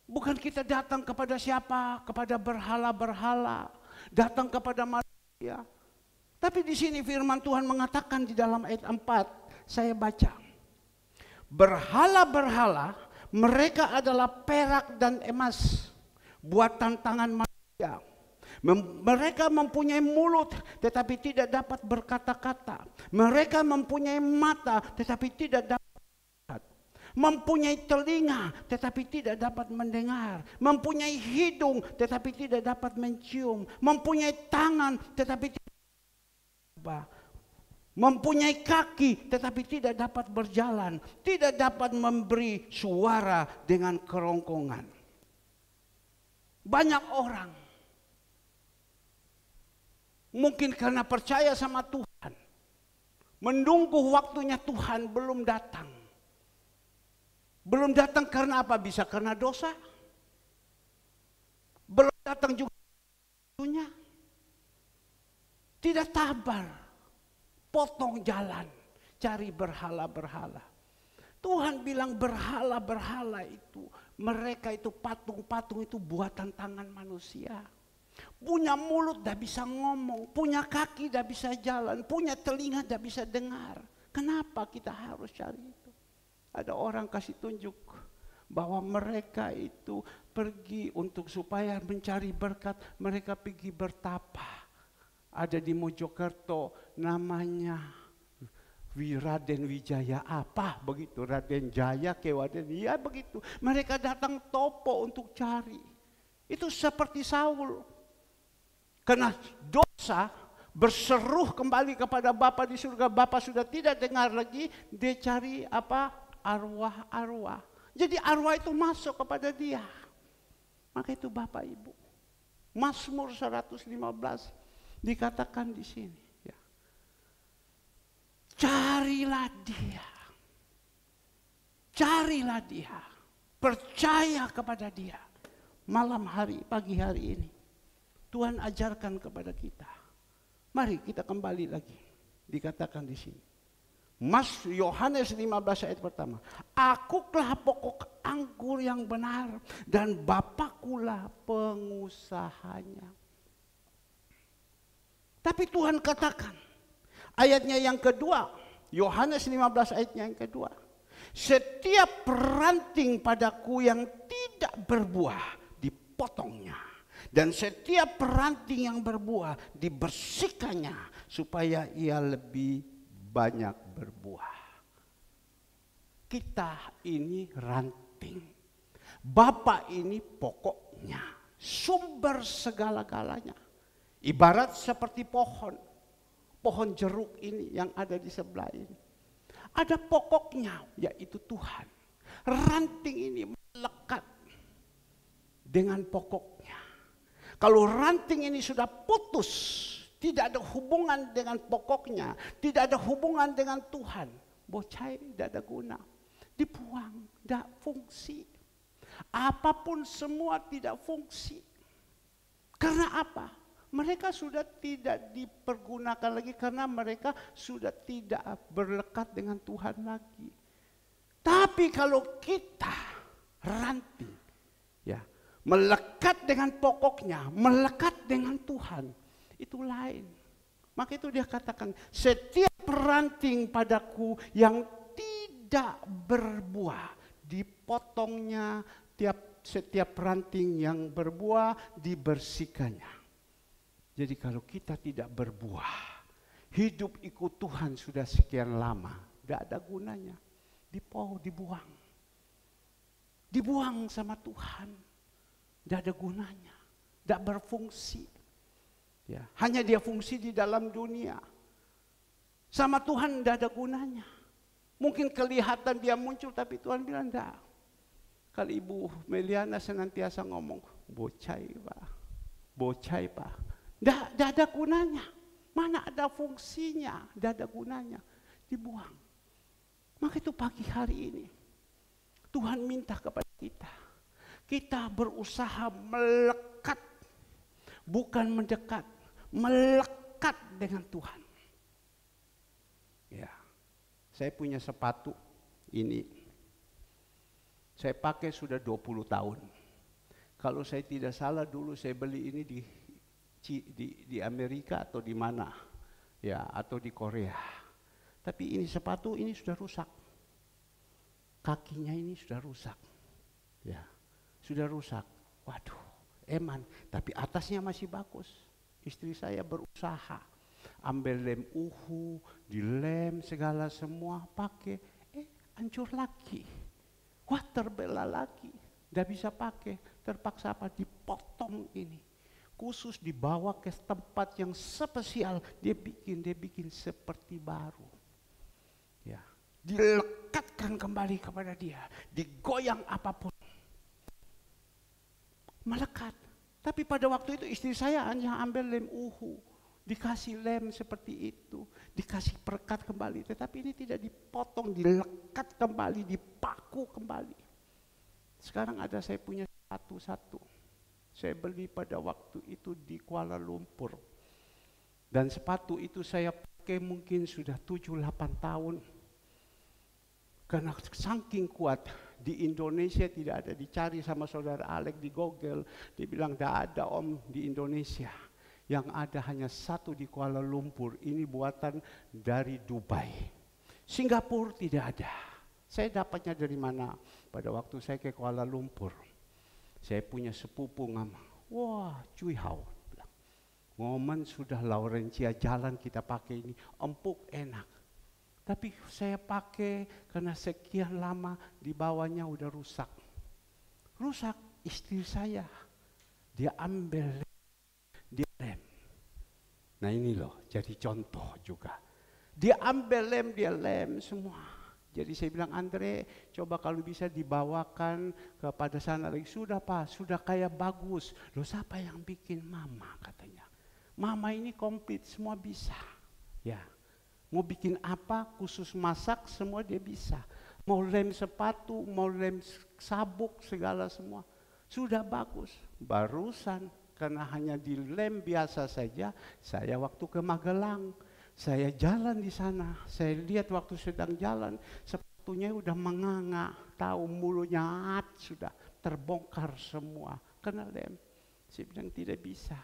Bukan kita datang kepada siapa, kepada berhala-berhala, datang kepada manusia. Tapi di sini firman Tuhan mengatakan di dalam ayat 4, saya baca. Berhala-berhala, mereka adalah perak dan emas, buatan tangan manusia. Mereka mempunyai mulut tetapi tidak dapat berkata-kata. Mereka mempunyai mata tetapi tidak dapat melihat. Mempunyai telinga tetapi tidak dapat mendengar. Mempunyai hidung tetapi tidak dapat mencium. Mempunyai tangan tetapi tidak dapat. Mempunyai kaki tetapi tidak dapat berjalan. Tidak dapat memberi suara dengan kerongkongan. Banyak orang mungkin karena percaya sama Tuhan, menunggu waktunya Tuhan belum datang. Belum datang karena apa? Bisa karena dosa. Belum datang juga waktunya. Tidak sabar, potong jalan, cari berhala-berhala. Tuhan bilang berhala-berhala itu, mereka itu patung-patung itu buatan tangan manusia. Punya mulut dah bisa ngomong, punya kaki dah bisa jalan, punya telinga dah bisa dengar. Kenapa kita harus cari itu? Ada orang kasih tunjuk bahwa mereka itu pergi untuk supaya mencari berkat, mereka pergi bertapa. Ada di Mojokerto namanya Raden Wijaya apa begitu, Raden Jaya Kewaden, ya begitu. Mereka datang topo untuk cari. Itu seperti Saul. Karena dosa berseru kembali kepada Bapa di surga, Bapa sudah tidak dengar lagi, dia cari apa? Arwah-arwah. Jadi arwah itu masuk kepada dia. Maka itu Bapak Ibu. Mazmur 115 dikatakan di sini. Ya. Carilah dia. Carilah dia. Percaya kepada dia. Malam hari, pagi hari ini. Tuhan ajarkan kepada kita. Mari kita kembali lagi. Dikatakan di sini. Yohanes 15 ayat pertama. Akulah pokok anggur yang benar dan Bapakkulah pengusahanya. Tapi Tuhan katakan ayatnya yang kedua, Yohanes 15 ayatnya yang kedua. Setiap ranting padaku yang tidak berbuah dipotongnya. Dan setiap ranting yang berbuah dibersihkannya supaya ia lebih banyak berbuah. Kita ini ranting. Bapa ini pokoknya, sumber segala-galanya. Ibarat seperti pohon jeruk ini yang ada di sebelah ini. Ada pokoknya, yaitu Tuhan. Ranting ini melekat dengan pokoknya. Kalau ranting ini sudah putus, tidak ada hubungan dengan pokoknya, tidak ada hubungan dengan Tuhan, bocai tidak ada guna, dibuang, tidak fungsi. Apapun semua tidak fungsi. Karena apa? Mereka sudah tidak dipergunakan lagi karena mereka sudah tidak berlekat dengan Tuhan lagi. Tapi kalau kita ranting, ya, melekat dengan pokoknya, melekat dengan Tuhan, itu lain. Maka itu dia katakan, setiap ranting padaku yang tidak berbuah, dipotongnya, setiap ranting yang berbuah dibersihkannya. Jadi kalau kita tidak berbuah, hidup ikut Tuhan sudah sekian lama, tidak ada gunanya. Dibuang. Dibuang sama Tuhan, tidak ada gunanya, tidak berfungsi. Ya, hanya dia fungsi di dalam dunia. Sama Tuhan tidak ada gunanya. Mungkin kelihatan dia muncul, tapi Tuhan bilang tidak. Kalau Ibu Meliana senantiasa ngomong, bocai pak. Tidak ada gunanya. Mana ada fungsinya, tidak ada gunanya. Dibuang. Maka itu pagi hari ini, Tuhan minta kepada kita. Kita berusaha melekat, bukan mendekat. Melekat dengan Tuhan. Ya, saya punya sepatu ini. Saya pakai sudah 20 tahun. Kalau saya tidak salah dulu saya beli ini di Amerika atau di mana, ya, atau di Korea. Tapi ini sepatu ini sudah rusak, kakinya ini sudah rusak, ya, sudah rusak. Waduh, eman. Tapi atasnya masih bagus. Istri saya berusaha, ambil lem dilem segala semua pakai, hancur lagi. Wah, terbela lagi, tidak bisa pakai. Terpaksa dipotong ini. Khusus dibawa ke tempat yang spesial, dia bikin seperti baru. Ya, dilekatkan kembali kepada dia, digoyang apapun. Melekat. Tapi pada waktu itu istri saya hanya ambil lem dikasih lem seperti itu, dikasih perekat kembali, tetapi ini tidak dipotong, dilekat kembali, dipaku kembali. Sekarang ada saya punya satu. Saya beli pada waktu itu di Kuala Lumpur. Dan sepatu itu saya pakai mungkin sudah 7-8 tahun. Karena saking kuat, di Indonesia tidak ada, dicari sama saudara Alek di Google. Dia bilang tidak ada om di Indonesia. Yang ada hanya satu di Kuala Lumpur, ini buatan dari Dubai. Singapura tidak ada. Saya dapatnya dari mana? Pada waktu saya ke Kuala Lumpur. Saya punya sepupu ngomong, wah cuy hao. Ngomen sudah Laurencia jalan kita pakai ini, empuk enak. Tapi saya pakai karena sekian lama di bawahnya udah rusak. Rusak istri saya, dia ambil, dia lem. Nah ini loh jadi contoh juga. Dia ambil lem, dia lem semua. Jadi saya bilang, Andre, coba kalau bisa dibawakan kepada sana lagi. Sudah Pak, sudah kayak bagus. Loh siapa yang bikin? Mama katanya. Mama ini komplit, semua bisa. Ya, mau bikin apa, khusus masak, semua dia bisa. Mau lem sepatu, mau lem sabuk, segala semua. Sudah bagus. Barusan, karena hanya di lem biasa saja, saya waktu ke Magelang. Saya jalan di sana, saya lihat waktu sedang jalan, sepatunya udah menganga, tahu mulutnya sudah terbongkar semua, kena lem. Saya bilang tidak bisa,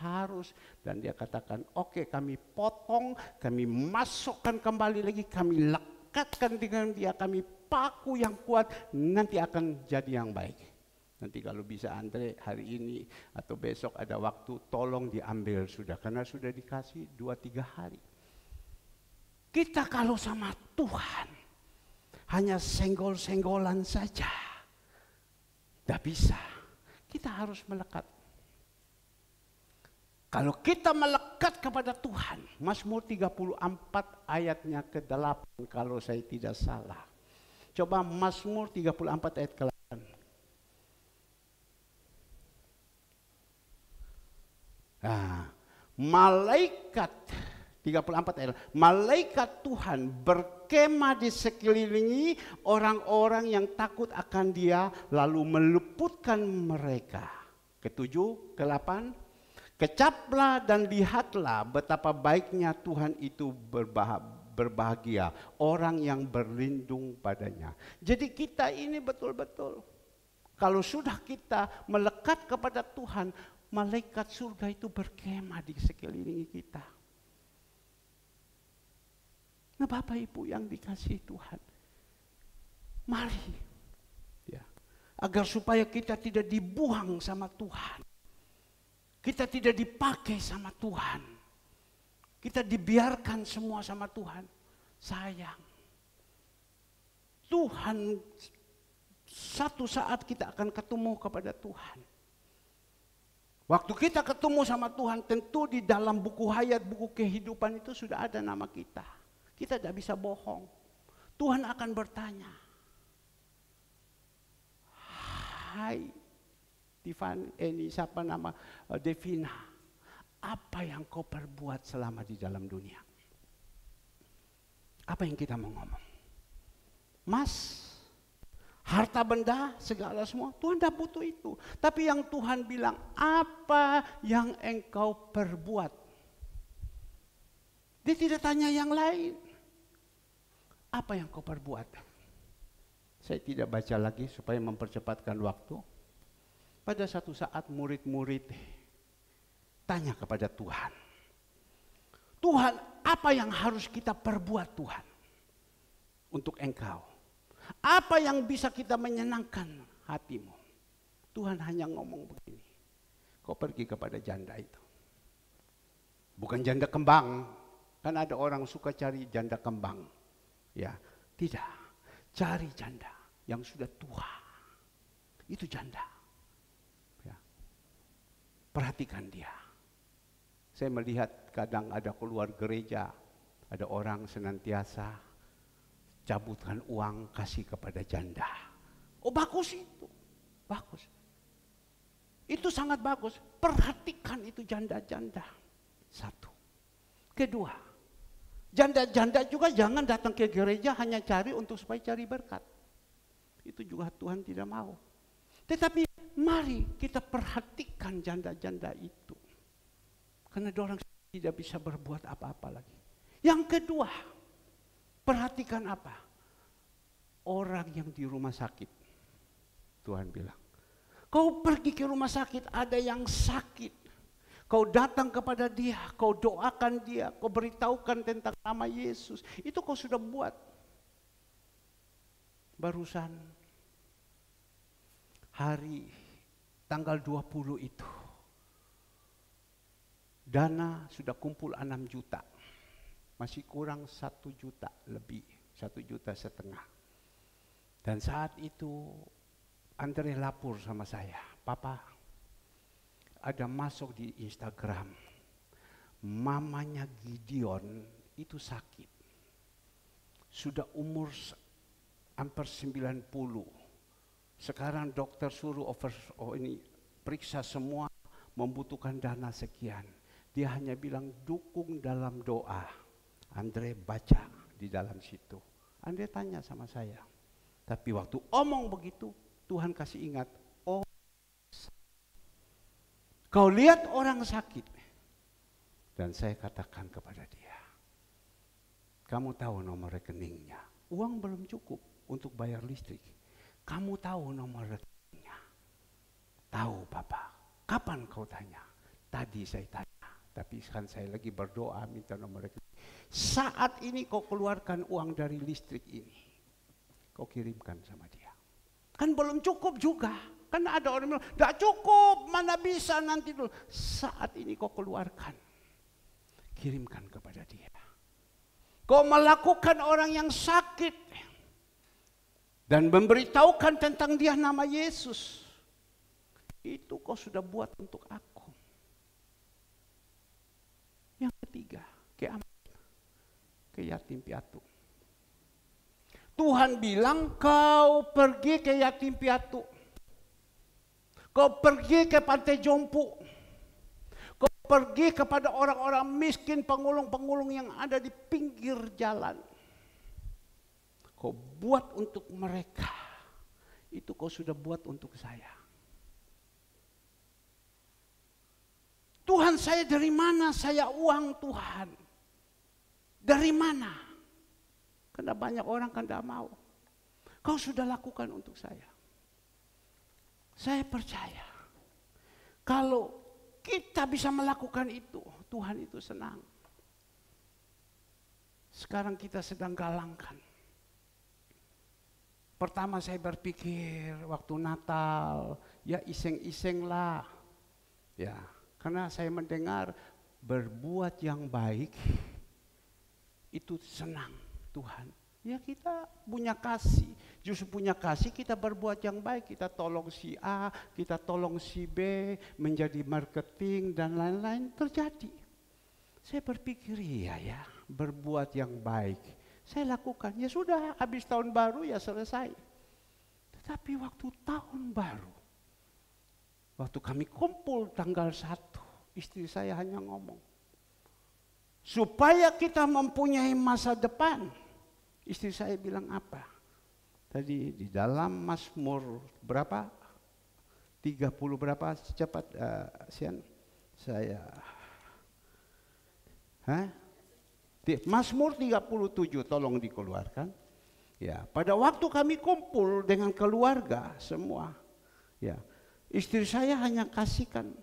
harus. Dan dia katakan, oke, kami potong, kami masukkan kembali lagi, kami lekatkan dengan dia, kami paku yang kuat, nanti akan jadi yang baik. Nanti kalau bisa Andre hari ini atau besok ada waktu, tolong diambil sudah, karena sudah dikasih 2-3 hari. Kita kalau sama Tuhan hanya senggol-senggolan saja, tidak bisa. Kita harus melekat. Kalau kita melekat kepada Tuhan, Mazmur 34 ayatnya ke-8 kalau saya tidak salah. Coba Mazmur 34 ayat ke-8. Nah, malaikat 34 ayat. Malaikat Tuhan berkemah di sekelilingi orang-orang yang takut akan Dia, lalu meluputkan mereka. Ke-7, ke-8. Kecaplah dan lihatlah betapa baiknya Tuhan itu berbahagia orang yang berlindung padanya. Jadi kita ini betul-betul, kalau sudah kita melekat kepada Tuhan, malaikat surga itu berkemah di sekeliling kita. Nah, Bapak Ibu yang dikasihi Tuhan, mari ya, agar supaya kita tidak dibuang sama Tuhan, kita tidak dipakai sama Tuhan, kita dibiarkan semua sama Tuhan. Sayang, Tuhan satu saat kita akan ketemu kepada Tuhan. Waktu kita ketemu sama Tuhan, tentu di dalam buku hayat, buku kehidupan itu sudah ada nama kita. Kita tidak bisa bohong. Tuhan akan bertanya, hai Devina, siapa nama Devina, apa yang kau perbuat selama di dalam dunia? Apa yang kita mau ngomong? Mas, harta benda, segala semua, Tuhan tidak butuh itu. Tapi yang Tuhan bilang, apa yang engkau perbuat? Dia tidak tanya yang lain. Apa yang kau perbuat? Saya tidak baca lagi supaya mempercepatkan waktu. Pada satu saat murid-murid tanya kepada Tuhan, Tuhan, apa yang harus kita perbuat Tuhan untuk engkau? Apa yang bisa kita menyenangkan hatimu? Tuhan hanya ngomong begini, kau pergi kepada janda itu. Bukan janda kembang, kan ada orang suka cari janda kembang. Ya, tidak. Cari janda yang sudah tua. Itu janda. Ya. Perhatikan dia. Saya melihat kadang ada keluar gereja, ada orang senantiasa cabutkan uang kasih kepada janda. Oh, bagus itu. Bagus. Itu sangat bagus. Perhatikan itu janda-janda. Satu. Kedua, janda-janda juga jangan datang ke gereja hanya cari untuk supaya cari berkat. Itu juga Tuhan tidak mau. Tetapi mari kita perhatikan janda-janda itu. Karena orang tidak bisa berbuat apa-apa lagi. Yang kedua, perhatikan apa? Orang yang di rumah sakit. Tuhan bilang, kau pergi ke rumah sakit, ada yang sakit. Kau datang kepada dia, kau doakan dia, kau beritahukan tentang nama Yesus. Itu kau sudah buat. Barusan hari tanggal 20 itu, dana sudah kumpul 6 juta. Masih kurang 1 juta lebih, 1,5 juta. Dan saat itu Andre lapor sama saya, Papa, ada masuk di Instagram, mamanya Gideon itu sakit. Sudah umur hampir 90. Sekarang dokter suruh periksa semua, membutuhkan dana sekian. Dia hanya bilang dukung dalam doa. Andre baca di dalam situ. Andre tanya sama saya. Tapi waktu omong begitu, Tuhan kasih ingat, oh, kau lihat orang sakit. Dan saya katakan kepada dia, kamu tahu nomor rekeningnya. Uang belum cukup untuk bayar listrik. Kamu tahu nomor rekeningnya? Tahu, Papa. Kapan kau tanya? Tadi saya tanya, tapi kan saya lagi berdoa minta nomor rekening. Saat ini kau keluarkan uang dari listrik ini, kau kirimkan sama dia. Kan belum cukup juga. Kan ada orang bilang, tidak cukup, mana bisa nanti dulu. Saat ini kau keluarkan, kirimkan kepada dia. Kau melakukan orang yang sakit dan memberitahukan tentang dia nama Yesus. Itu kau sudah buat untuk aku. Yang ketiga, ke yatim piatu. Tuhan bilang kau pergi ke yatim piatu. Kau pergi ke pantai jompo. Kau pergi kepada orang-orang miskin, pengulung-pengulung yang ada di pinggir jalan. Kau buat untuk mereka. Itu kau sudah buat untuk saya. Tuhan, saya dari mana saya uang Tuhan? Dari mana? Karena banyak orang kan tidak mau. Kau sudah lakukan untuk saya. Saya percaya kalau kita bisa melakukan itu, Tuhan itu senang. Sekarang kita sedang galangkan. Pertama saya berpikir waktu Natal, ya iseng-iseng lah. Ya, karena saya mendengar berbuat yang baik itu senang Tuhan. Ya kita punya kasih, justru punya kasih kita berbuat yang baik, kita tolong si A, kita tolong si B, menjadi marketing dan lain-lain terjadi. Saya berpikir iya ya, berbuat yang baik, saya lakukan, ya sudah habis tahun baru ya selesai. Tetapi waktu tahun baru, waktu kami kumpul tanggal 1, istri saya hanya ngomong, supaya kita mempunyai masa depan. Istri saya bilang apa? Tadi di dalam Mazmur berapa? 30 berapa? Cepat Sian. Saya. Mazmur 37 tolong dikeluarkan. Ya, pada waktu kami kumpul dengan keluarga semua. Ya. Istri saya hanya kasihkan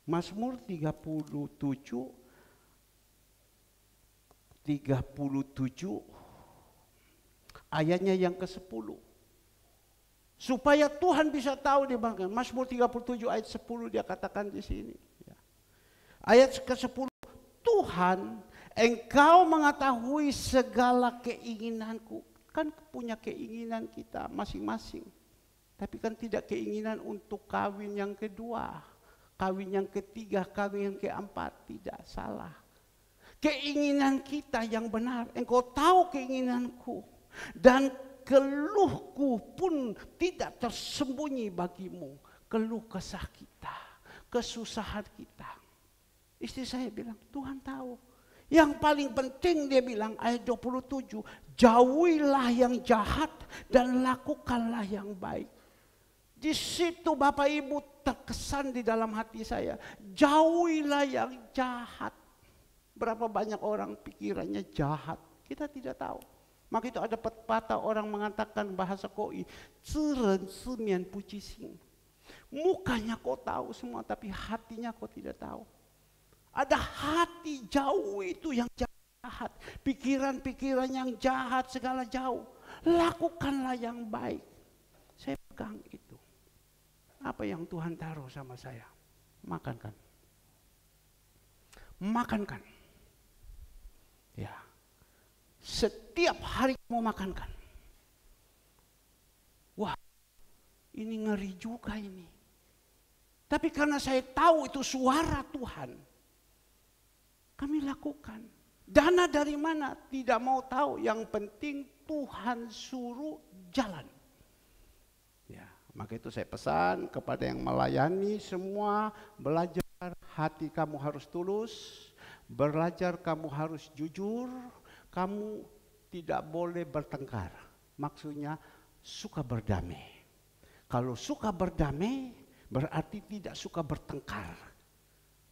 Mazmur 37 ayatnya yang ke-10. Supaya Tuhan bisa tahu di mana. Mazmur 37 ayat 10 dia katakan di sini. Ayat ke-10, Tuhan, Engkau mengetahui segala keinginanku. Kan punya keinginan kita masing-masing. Tapi kan tidak keinginan untuk kawin yang kedua, kawin yang ketiga, kawin yang keempat. Tidak salah. Keinginan kita yang benar, Engkau tahu keinginanku dan keluhku pun tidak tersembunyi bagimu. Keluh kesah kita, kesusahan kita. Istri saya bilang, Tuhan tahu. Yang paling penting dia bilang ayat 27, jauhilah yang jahat dan lakukanlah yang baik. Di situ Bapak Ibu terkesan di dalam hati saya, jauhilah yang jahat. Berapa banyak orang pikirannya jahat, kita tidak tahu. Maka itu ada pepatah orang mengatakan bahasa koi, ceren semian puji sing. Mukanya kau tahu semua, tapi hatinya kau tidak tahu. Ada hati jauh itu yang jahat, pikiran-pikiran yang jahat segala jauh. Lakukanlah yang baik. Saya pegang itu. Apa yang Tuhan taruh sama saya? Makankan. Makankan. Ya, setiap hari mau makankan. Wah, ini ngeri juga ini. Tapi karena saya tahu itu suara Tuhan, kami lakukan. Dana dari mana? Tidak mau tahu. Yang penting Tuhan suruh jalan. Ya, maka itu saya pesan kepada yang melayani semua, belajar hati kamu harus tulus. Belajar kamu harus jujur, kamu tidak boleh bertengkar. Maksudnya suka berdamai. Kalau suka berdamai berarti tidak suka bertengkar.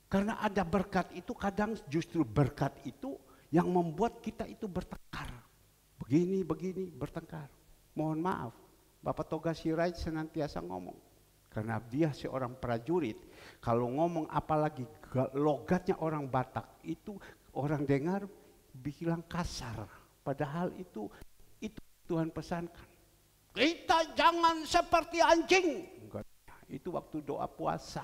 Karena ada berkat itu kadang justru berkat itu yang membuat kita itu bertengkar. Begini bertengkar. Mohon maaf, Bapak Toga Sirait senantiasa ngomong. Karena dia seorang prajurit, kalau ngomong apalagi logatnya orang Batak, itu orang dengar bilang kasar. Padahal itu Tuhan pesankan. Kita jangan seperti anjing. Itu waktu doa puasa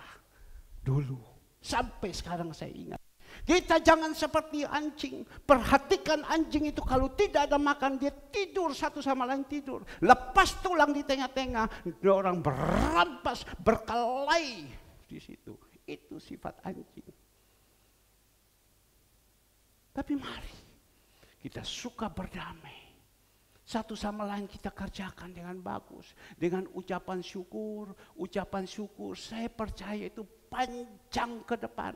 dulu. Sampai sekarang saya ingat. Kita jangan seperti anjing. Perhatikan anjing itu kalau tidak ada makan dia tidur satu sama lain tidur. Lepas tulang di tengah-tengah, orang berampas, berkelahi di situ. Itu sifat anjing. Tapi mari kita suka berdamai. Satu sama lain kita kerjakan dengan bagus. Dengan ucapan syukur. Ucapan syukur saya percaya itu panjang ke depan.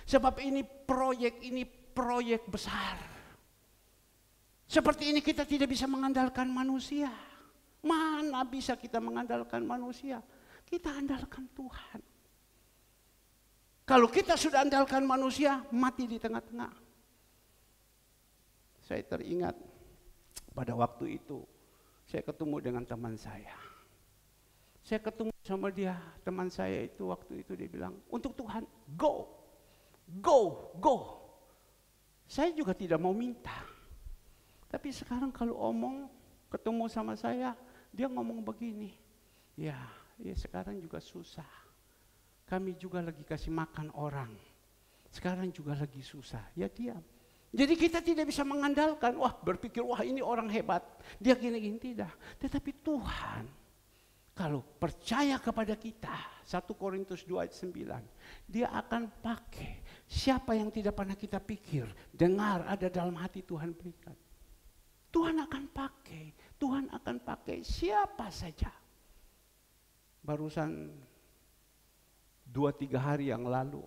Sebab ini proyek besar. Seperti ini kita tidak bisa mengandalkan manusia. Mana bisa kita mengandalkan manusia? Kita andalkan Tuhan. Kalau kita sudah andalkan manusia, mati di tengah-tengah. Saya teringat pada waktu itu, saya ketemu dengan teman saya. Saya ketemu sama dia, teman saya itu waktu itu dia bilang, untuk Tuhan, go. Saya juga tidak mau minta. Tapi sekarang kalau ketemu sama saya, dia ngomong begini. Ya sekarang juga susah. Kami juga lagi kasih makan orang. Sekarang juga lagi susah. Ya diam. Jadi kita tidak bisa mengandalkan, berpikir ini orang hebat. Dia gini-gini, tidak. Tetapi Tuhan, kalau percaya kepada kita, 1 Korintus 2 ayat 9, dia akan pakai siapa yang tidak pernah kita pikir, dengar ada dalam hati Tuhan berikan. Tuhan akan pakai siapa saja. Barusan 2-3 hari yang lalu,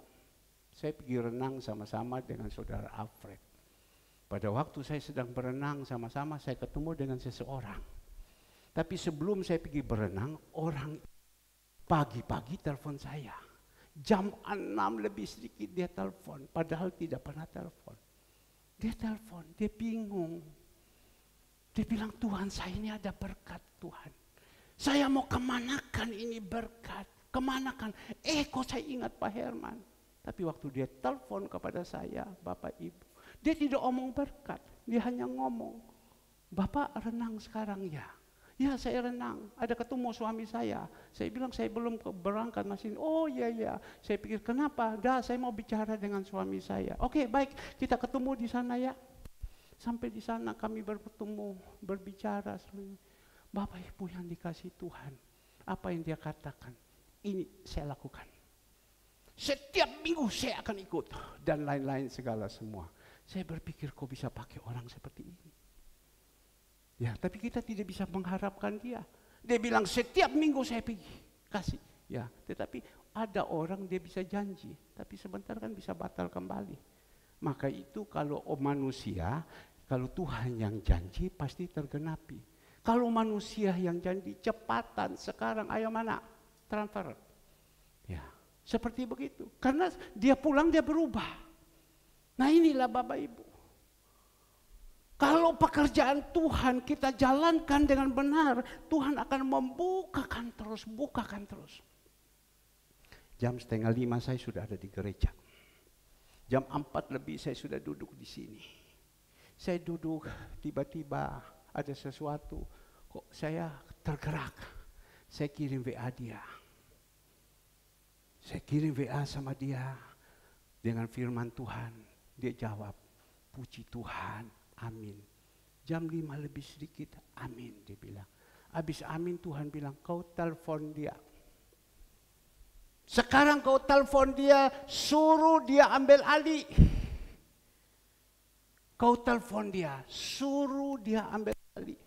saya pergi renang sama-sama dengan saudara Alfred. Pada waktu saya sedang berenang sama-sama, saya ketemu dengan seseorang. Tapi sebelum saya pergi berenang, orang pagi-pagi telepon saya. Jam 6 lebih sedikit dia telepon, padahal tidak pernah telepon. Dia telepon, dia bingung. Dia bilang, Tuhan saya ini ada berkat Tuhan. Saya mau kemanakan ini berkat? Kemanakan? Kok saya ingat Pak Herman. Tapi waktu dia telepon kepada saya, Bapak Ibu, dia tidak omong berkat. Dia hanya ngomong, Bapak renang sekarang ya? Ya saya renang, ada ketemu suami saya. Saya bilang saya belum berangkat masih. Oh iya. Saya pikir kenapa? Saya mau bicara dengan suami saya. Oke baik, kita ketemu di sana ya. Sampai di sana kami bertemu, berbicara. Bapak Ibu yang dikasih Tuhan, apa yang dia katakan, ini saya lakukan. Setiap minggu saya akan ikut dan lain-lain segala semua. Saya berpikir kok bisa pakai orang seperti ini. Ya, tapi kita tidak bisa mengharapkan dia. Dia bilang setiap minggu saya pergi, kasih. Ya, tetapi ada orang dia bisa janji, tapi sebentar kan bisa batal kembali. Maka itu kalau manusia, kalau Tuhan yang janji pasti tergenapi. Kalau manusia yang janji cepatan, sekarang ayo mana? Transfer. Ya, seperti begitu. Karena dia pulang dia berubah. Nah inilah Bapak Ibu. Kalau pekerjaan Tuhan kita jalankan dengan benar, Tuhan akan bukakan terus. Jam 4:30 saya sudah ada di gereja. Jam 4 lebih saya sudah duduk di sini. Saya duduk, tiba-tiba ada sesuatu, kok saya tergerak. Saya kirim WA dia. Saya kirim WA sama dia dengan firman Tuhan. Dia jawab, puji Tuhan. Amin. Jam 5 lebih sedikit, amin dia bilang. Habis amin Tuhan bilang, kau telepon dia. Sekarang kau telepon dia, suruh dia ambil alih. Kau telepon dia, suruh dia ambil alih.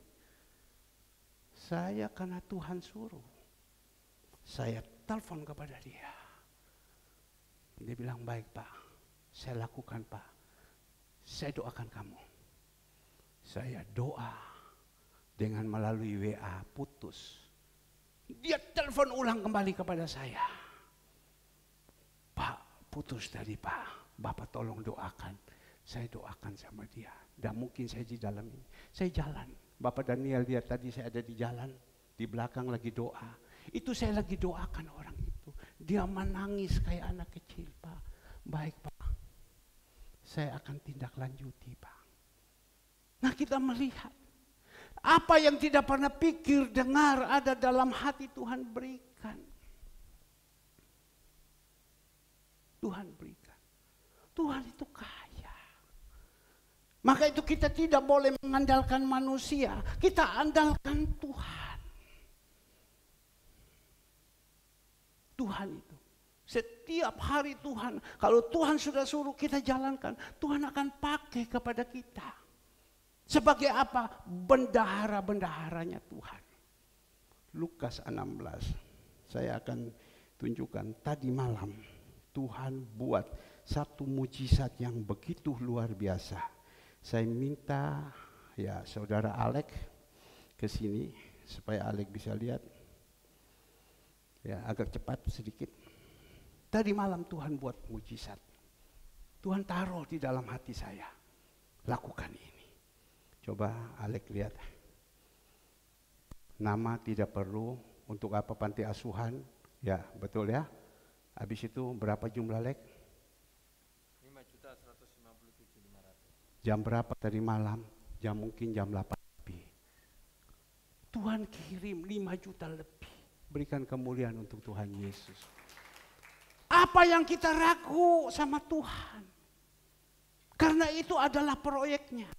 Saya karena Tuhan suruh. Saya telepon kepada dia. Dia bilang, baik Pak, saya lakukan Pak. Saya doakan kamu. Saya doa dengan melalui WA putus. Dia telepon ulang kembali kepada saya. Pak, putus tadi Pak. Bapak tolong doakan. Saya doakan sama dia. Dan mungkin saya di dalam ini. Saya jalan. Bapak Daniel lihat tadi saya ada di jalan. Di belakang lagi doa. Itu saya lagi doakan orang itu. Dia menangis kayak anak kecil, Pak. Baik, Pak. Saya akan tindak lanjuti, Pak. Nah, kita melihat apa yang tidak pernah pikir, dengar, ada dalam hati Tuhan berikan. Tuhan berikan. Tuhan itu kaya. Maka itu kita tidak boleh mengandalkan manusia. Kita andalkan Tuhan. Tuhan itu. Setiap hari Tuhan, kalau Tuhan sudah suruh kita jalankan, Tuhan akan pakai kepada kita. Sebagai apa? Bendahara-bendaharanya Tuhan. Lukas 16. Saya akan tunjukkan tadi malam Tuhan buat satu mujizat yang begitu luar biasa. Saya minta ya saudara Alek ke sini supaya Alek bisa lihat. Ya, agak cepat sedikit. Tadi malam Tuhan buat mujizat. Tuhan taruh di dalam hati saya. Lakukan ini. Coba Alek lihat. Nama tidak perlu, untuk apa panti asuhan? Ya, betul ya. Habis itu berapa jumlah Alek? 5.157.500. Jam berapa tadi malam? Mungkin jam 8 lebih. Tuhan kirim 5 juta lebih. Berikan kemuliaan untuk Tuhan Yesus. Apa yang kita ragu sama Tuhan? Karena itu adalah proyeknya.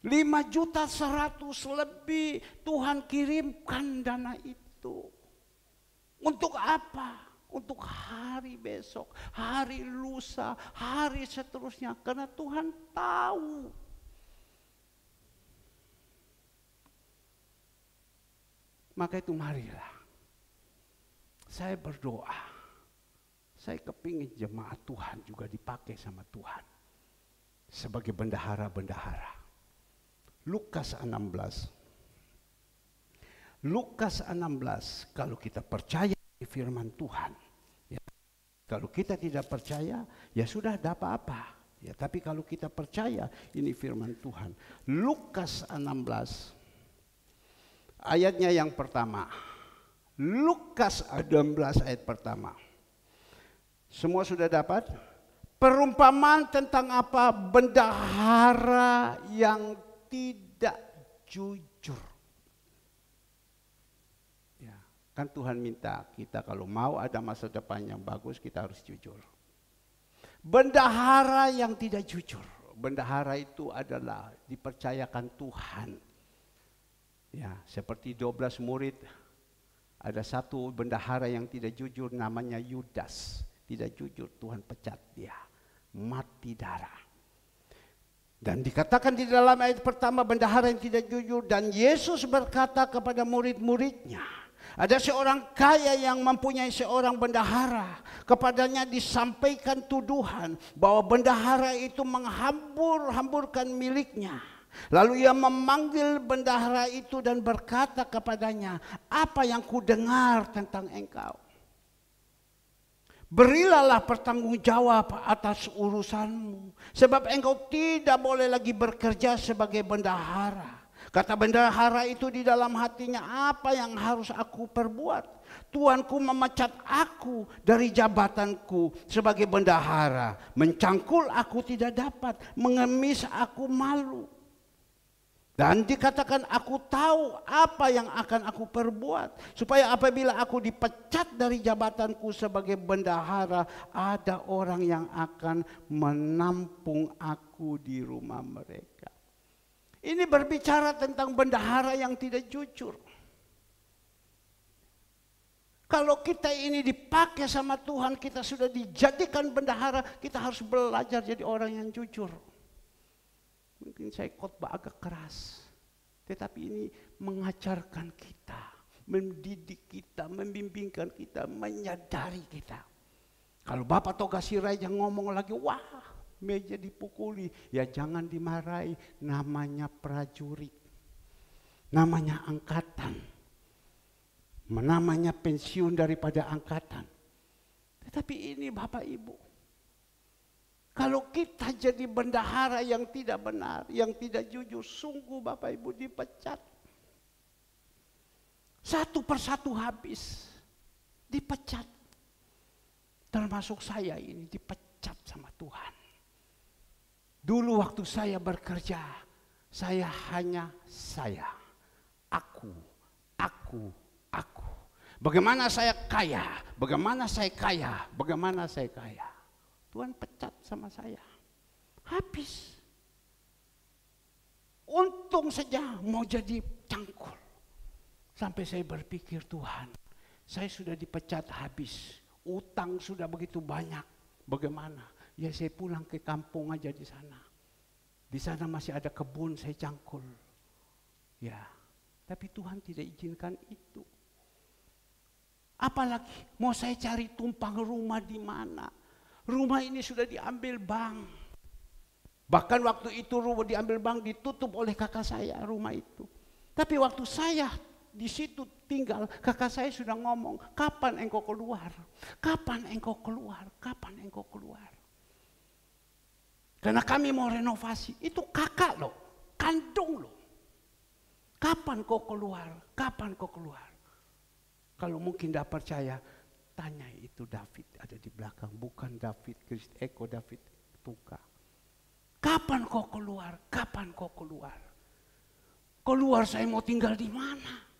5.100.000 lebih Tuhan kirimkan dana itu. Untuk apa? Untuk hari besok, hari lusa, hari seterusnya. Karena Tuhan tahu. Maka itu marilah. Saya berdoa. Saya kepingin jemaat Tuhan juga dipakai sama Tuhan. Sebagai bendahara-bendahara. Lukas 16. Lukas 16, kalau kita percaya di firman Tuhan. Ya, kalau kita tidak percaya, ya sudah ada apa-apa. Ya, tapi kalau kita percaya, ini firman Tuhan. Lukas 16, ayatnya yang pertama. Lukas 16 ayat pertama. Semua sudah dapat? Perumpamaan tentang apa? Bendahara yang tidak jujur. Ya, kan Tuhan minta kita kalau mau ada masa depan yang bagus, kita harus jujur. Bendahara yang tidak jujur. Bendahara itu adalah dipercayakan Tuhan. Ya, seperti 12 murid. Ada satu bendahara yang tidak jujur, namanya Yudas. Tidak jujur, Tuhan pecat dia. Mati darah. Dan dikatakan di dalam ayat pertama, bendahara yang tidak jujur. Dan Yesus berkata kepada murid-muridnya, ada seorang kaya yang mempunyai seorang bendahara. Kepadanya disampaikan tuduhan bahwa bendahara itu menghambur-hamburkan miliknya. Lalu ia memanggil bendahara itu dan berkata kepadanya, apa yang kudengar tentang engkau? Berilah pertanggungjawab atas urusanmu, sebab engkau tidak boleh lagi bekerja sebagai bendahara. Kata bendahara itu di dalam hatinya, apa yang harus aku perbuat? Tuanku memecat aku dari jabatanku sebagai bendahara. Mencangkul aku tidak dapat, mengemis aku malu. Dan dikatakan aku tahu apa yang akan aku perbuat. Supaya apabila aku dipecat dari jabatanku sebagai bendahara, ada orang yang akan menampung aku di rumah mereka. Ini berbicara tentang bendahara yang tidak jujur. Kalau kita ini dipakai sama Tuhan, kita sudah dijadikan bendahara, kita harus belajar jadi orang yang jujur. Mungkin saya khotbah agak keras, tetapi ini mengajarkan kita, mendidik kita, membimbingkan kita, menyadari kita. Kalau Bapak Toga Sirait yang ngomong lagi, wah meja dipukuli, ya jangan dimarahi, namanya prajurit, namanya angkatan, namanya pensiun daripada angkatan. Tetapi ini Bapak Ibu, kalau kita jadi bendahara yang tidak benar, yang tidak jujur, sungguh Bapak Ibu dipecat. Satu persatu habis. Dipecat. Termasuk saya ini dipecat sama Tuhan. Dulu waktu saya bekerja, saya hanya saya. Aku. Bagaimana saya kaya, bagaimana saya kaya, bagaimana saya kaya. Tuhan pecat sama saya. Habis. Untung saja mau jadi cangkul. Sampai saya berpikir, Tuhan, saya sudah dipecat habis. Utang sudah begitu banyak. Bagaimana? Ya saya pulang ke kampung aja di sana. Di sana masih ada kebun, saya cangkul. Ya, tapi Tuhan tidak izinkan itu. Apalagi mau saya cari tumpang rumah di mana? Rumah ini sudah diambil bank. Bahkan waktu itu rumah diambil bank ditutup oleh kakak saya rumah itu. Tapi waktu saya di situ tinggal, kakak saya sudah ngomong, kapan engkau keluar? Kapan engkau keluar? Kapan engkau keluar? Karena kami mau renovasi. Itu kakak loh, kandung loh. Kapan kau keluar? Kapan kau keluar? Kalau mungkin tidak percaya, tanya itu David ada di belakang. Bukan David, Eko David, bukan. Kapan kau keluar? Kapan kau keluar? Keluar saya mau tinggal di mana?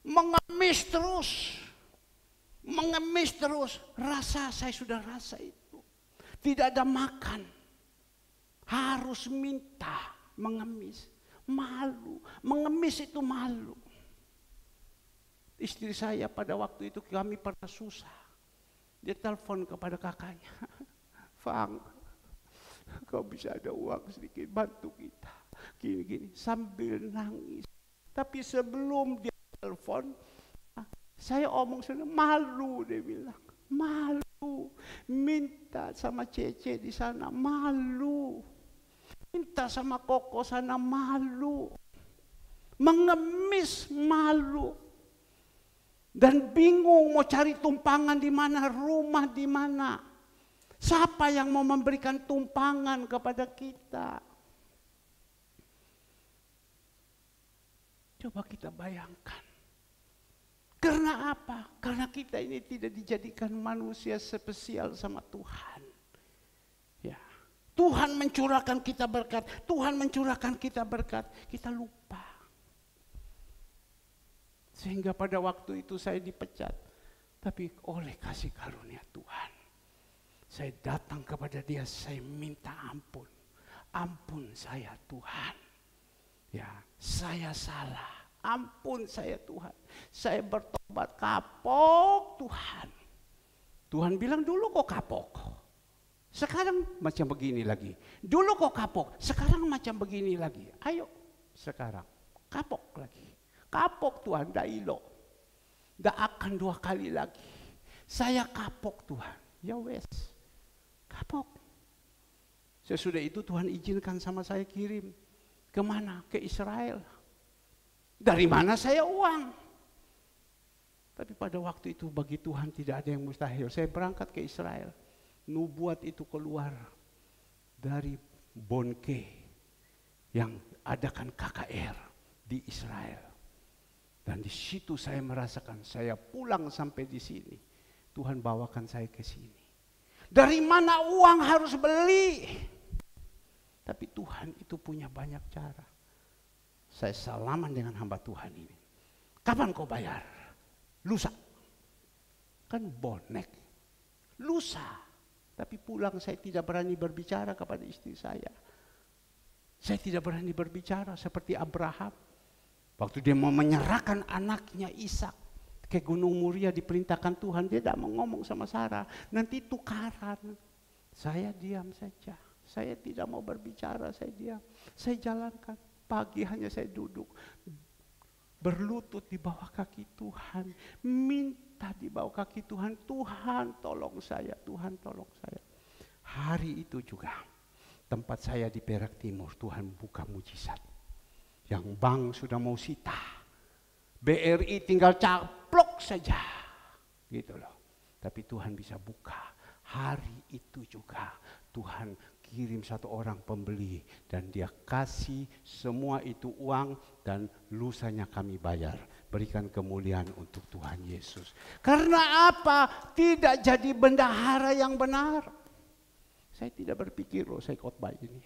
Mengemis terus. Rasa saya sudah rasa itu. Tidak ada makan. Harus minta, mengemis. Malu, mengemis itu malu. Istri saya pada waktu itu kami pernah susah. Dia telepon kepada kakaknya. Fang, kau bisa ada uang sedikit bantu kita. Gini-gini sambil nangis. Tapi sebelum dia telepon, saya omong sana malu, dia bilang. Malu. Minta sama Cece di sana malu. Minta sama Koko sana malu. Mengemis malu. Dan bingung mau cari tumpangan di mana, rumah di mana. Siapa yang mau memberikan tumpangan kepada kita? Coba kita bayangkan. Karena apa? Karena kita ini tidak dijadikan manusia spesial sama Tuhan. Ya. Tuhan mencurahkan kita berkat, Tuhan mencurahkan kita berkat, kita lupa. Sehingga pada waktu itu saya dipecat. Tapi oleh kasih karunia Tuhan, saya datang kepada dia, saya minta ampun. Ampun saya Tuhan. Ya, saya salah. Ampun saya Tuhan. Saya bertobat, kapok Tuhan. Tuhan bilang dulu kok kapok. Sekarang macam begini lagi. Dulu kok kapok, sekarang macam begini lagi. Ayo sekarang kapok lagi. Kapok Tuhan, dah ilo. Dah akan 2 kali lagi. Saya kapok Tuhan. Ya wes, kapok. Sesudah itu Tuhan izinkan sama saya kirim. Kemana? Ke Israel. Dari mana saya uang? Tapi pada waktu itu bagi Tuhan tidak ada yang mustahil. Saya berangkat ke Israel. Nubuat itu keluar dari Bonke yang adakan KKR di Israel. Dan di situ saya merasakan, saya pulang sampai di sini. Tuhan bawakan saya ke sini. Dari mana uang harus beli? Tapi Tuhan itu punya banyak cara. Saya salaman dengan hamba Tuhan ini. Kapan kau bayar? Lusa. Kan bonek. Lusa. Tapi pulang saya tidak berani berbicara kepada istri saya. Saya tidak berani berbicara seperti Abraham. Waktu dia mau menyerahkan anaknya Ishak ke Gunung Moria, diperintahkan Tuhan, dia tidak mau ngomong sama Sarah. Nanti tukaran. Saya diam saja. Saya tidak mau berbicara, saya diam. Saya jalankan. Pagi hanya saya duduk. Berlutut di bawah kaki Tuhan. Minta di bawah kaki Tuhan. Tuhan tolong saya, Tuhan tolong saya. Hari itu juga tempat saya di Perak Timur, Tuhan buka mujizat. Yang bank sudah mau sita, BRI tinggal caplok saja, gitu loh. Tapi Tuhan bisa buka. Hari itu juga Tuhan kirim satu orang pembeli dan dia kasih semua itu uang dan lusanya kami bayar. Berikan kemuliaan untuk Tuhan Yesus. Karena apa? Tidak jadi bendahara yang benar. Saya tidak berpikir saya khotbah ini.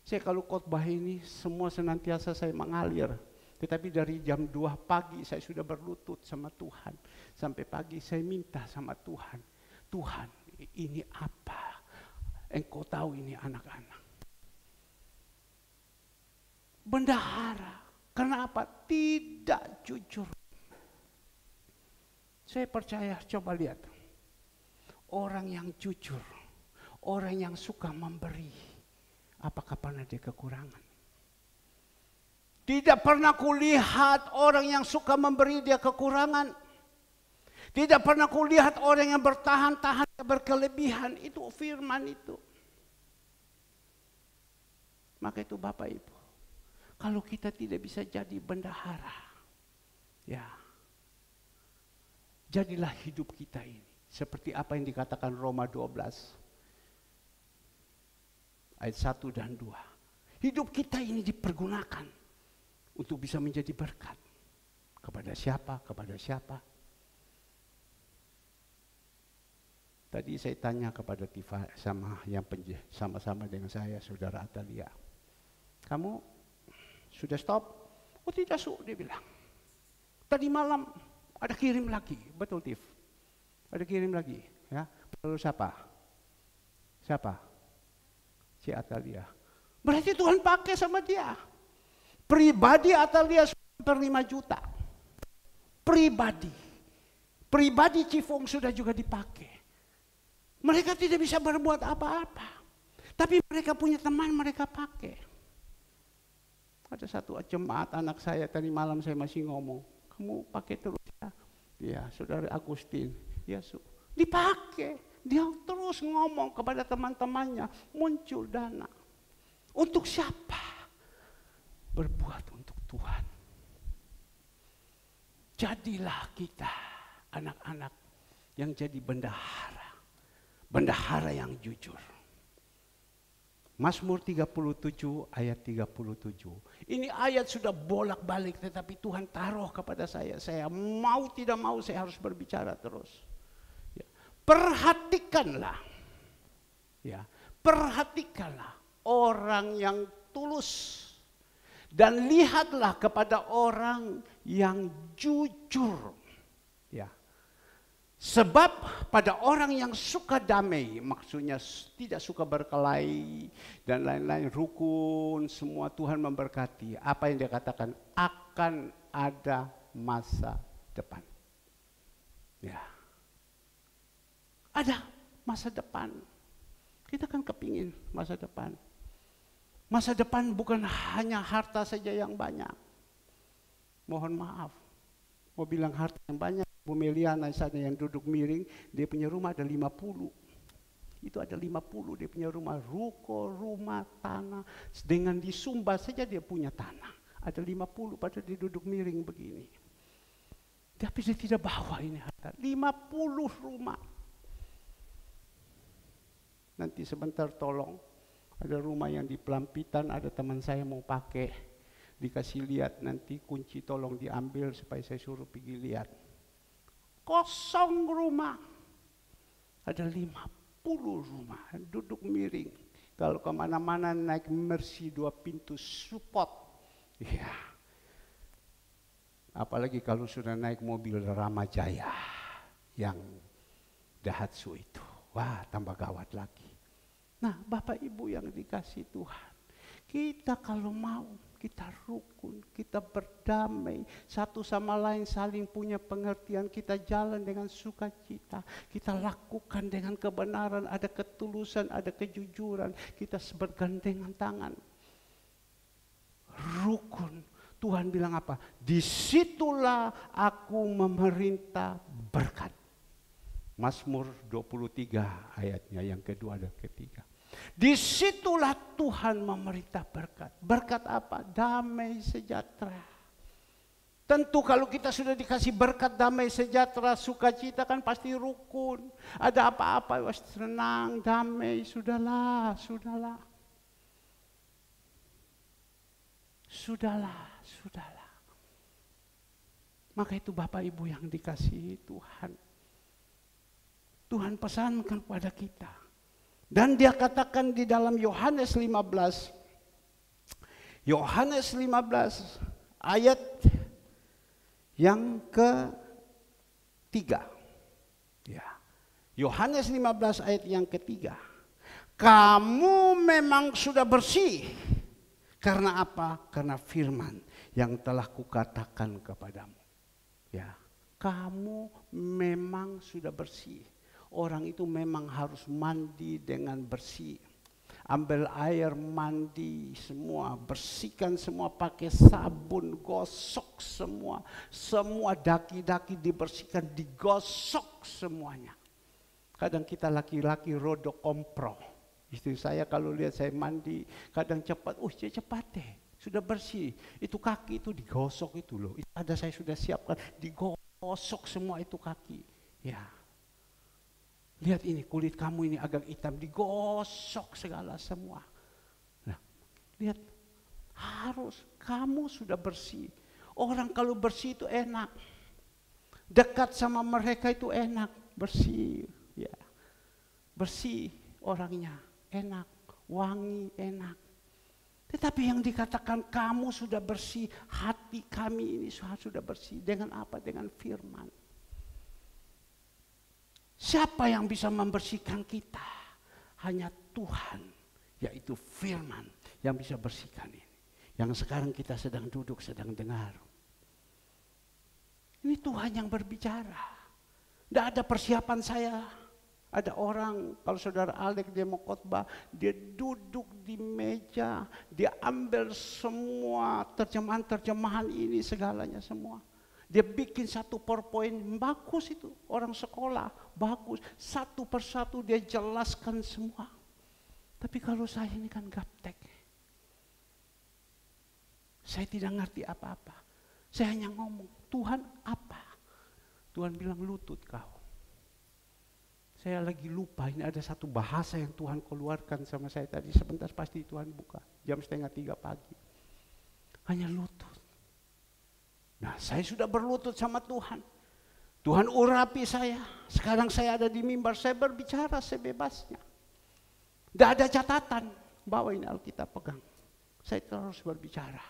Saya kalau khotbah ini semua senantiasa saya mengalir. Tetapi dari jam 2 pagi saya sudah berlutut sama Tuhan. Sampai pagi saya minta sama Tuhan. Tuhan, ini apa? Engkau tahu ini anak-anak. Bendahara. Karena apa? Tidak jujur. Saya percaya, coba lihat. Orang yang jujur. Orang yang suka memberi. Apakah pernah dia kekurangan? Tidak pernah kulihat orang yang suka memberi dia kekurangan. Tidak pernah kulihat orang yang bertahan-tahan berkelebihan. Itu firman itu. Maka itu Bapak Ibu. Kalau kita tidak bisa jadi bendahara. Ya. Jadilah hidup kita ini. Seperti apa yang dikatakan Roma 12. Ayat 1 dan 2. Hidup kita ini dipergunakan. Untuk bisa menjadi berkat. Kepada siapa? Kepada siapa? Tadi saya tanya kepada Tifa sama yang sama-sama dengan saya, Saudara Atalia. Kamu sudah stop? Oh tidak, dia bilang. Tadi malam ada kirim lagi. Betul, Tif? Ada kirim lagi. Ya. Lalu siapa? Siapa? Si Atalia. Berarti Tuhan pakai sama dia. Pribadi Atalia per 5 juta. Pribadi. Pribadi Cifong sudah juga dipakai. Mereka tidak bisa berbuat apa-apa. Tapi mereka punya teman, mereka pakai. Ada satu jemaat anak saya tadi malam saya masih ngomong. Kamu pakai terus ya? Ya, Saudara Agustin. Ya, dipakai. Dia terus ngomong kepada teman-temannya. Muncul dana. Untuk siapa? Berbuat untuk Tuhan. Jadilah kita anak-anak yang jadi bendahara. Bendahara yang jujur. Mazmur 37 ayat 37. Ini ayat sudah bolak-balik tetapi Tuhan taruh kepada saya. Saya mau tidak mau saya harus berbicara terus. Ya. Perhatikanlah. Ya, perhatikanlah orang yang tulus. Dan lihatlah kepada orang yang jujur. Ya. Sebab pada orang yang suka damai, maksudnya tidak suka berkelahi dan lain-lain, rukun, semua Tuhan memberkati. Apa yang dia katakan? Akan ada masa depan. Ya. Ada masa depan. Kita kan kepingin masa depan. Masa depan bukan hanya harta saja yang banyak. Mohon maaf. Mau bilang harta yang banyak. Bu Meliana sana yang duduk miring. Dia punya rumah ada 50. Itu ada 50. Dia punya rumah. Ruko, rumah, tanah. Dengan di Sumba saja dia punya tanah. Ada 50 pada dia duduk miring begini. Tapi dia tidak bawa ini harta. 50 rumah. Nanti sebentar tolong. Ada rumah yang di Pelampitan, ada teman saya mau pakai. Dikasih lihat, nanti kunci tolong diambil supaya saya suruh pergi lihat. Kosong rumah. Ada 50 rumah, duduk miring. Kalau kemana-mana naik Mercy 2 pintu support. Ya. Apalagi kalau sudah naik mobil Ramajaya yang Daihatsu itu. Wah, tambah gawat lagi. Nah, Bapak Ibu yang dikasih Tuhan, kita kalau mau, kita rukun, kita berdamai, satu sama lain saling punya pengertian, kita jalan dengan sukacita, kita lakukan dengan kebenaran, ada ketulusan, ada kejujuran, kita bergandengan tangan. Rukun, Tuhan bilang apa? Disitulah aku memerintah berkat. Mazmur 23 ayatnya yang kedua dan ketiga. Disitulah Tuhan memerintah berkat. Berkat apa? Damai sejahtera. Tentu kalau kita sudah dikasih berkat damai sejahtera, sukacita kan pasti rukun. Ada apa-apa, wah tenang, damai, sudahlah. Maka itu Bapak Ibu yang dikasihi Tuhan. Tuhan pesankan kepada kita. Dan dia katakan di dalam Yohanes 15 ayat yang ketiga. Ya. Yohanes 15 ayat yang ketiga. Kamu memang sudah bersih. Karena apa? Karena firman yang telah kukatakan kepadamu. Ya, kamu memang sudah bersih. Orang itu memang harus mandi dengan bersih. Ambil air mandi semua, bersihkan semua pakai sabun, gosok semua. Semua daki-daki dibersihkan, digosok semuanya. Kadang kita laki-laki rodo kompro. Istri saya kalau lihat saya mandi, kadang cepat, cepat deh, sudah bersih. Itu kaki itu digosok itu loh. Itu ada saya sudah siapkan, digosok semua itu kaki. Ya. Lihat ini kulit kamu ini agak hitam, digosok segala semua. Nah, lihat harus kamu sudah bersih. Orang kalau bersih itu enak, dekat sama mereka itu enak, bersih, ya, bersih orangnya, enak, wangi, enak. Tetapi yang dikatakan kamu sudah bersih, hati kami ini sudah bersih dengan apa? Dengan firman. Siapa yang bisa membersihkan kita? Hanya Tuhan, yaitu firman yang bisa bersihkan ini. Yang sekarang kita sedang duduk, sedang dengar. Ini Tuhan yang berbicara. Tidak ada persiapan saya. Ada orang, kalau saudara Alek dia mau khotbah, dia duduk di meja, dia ambil semua terjemahan-terjemahan ini segalanya semua. Dia bikin satu PowerPoint, bagus itu, orang sekolah, bagus. Satu persatu dia jelaskan semua. Tapi kalau saya ini kan gaptek. Saya tidak ngerti apa-apa. Saya hanya ngomong, Tuhan apa? Tuhan bilang lutut kau. Saya lagi lupa, ini ada satu bahasa yang Tuhan keluarkan sama saya tadi. Sebentar pasti Tuhan buka, jam 2:30 pagi. Hanya lutut. Nah, saya sudah berlutut sama Tuhan. Tuhan urapi saya. Sekarang saya ada di mimbar, saya berbicara sebebasnya. Tidak ada catatan. Bawa ini Alkitab pegang. Saya terus berbicara.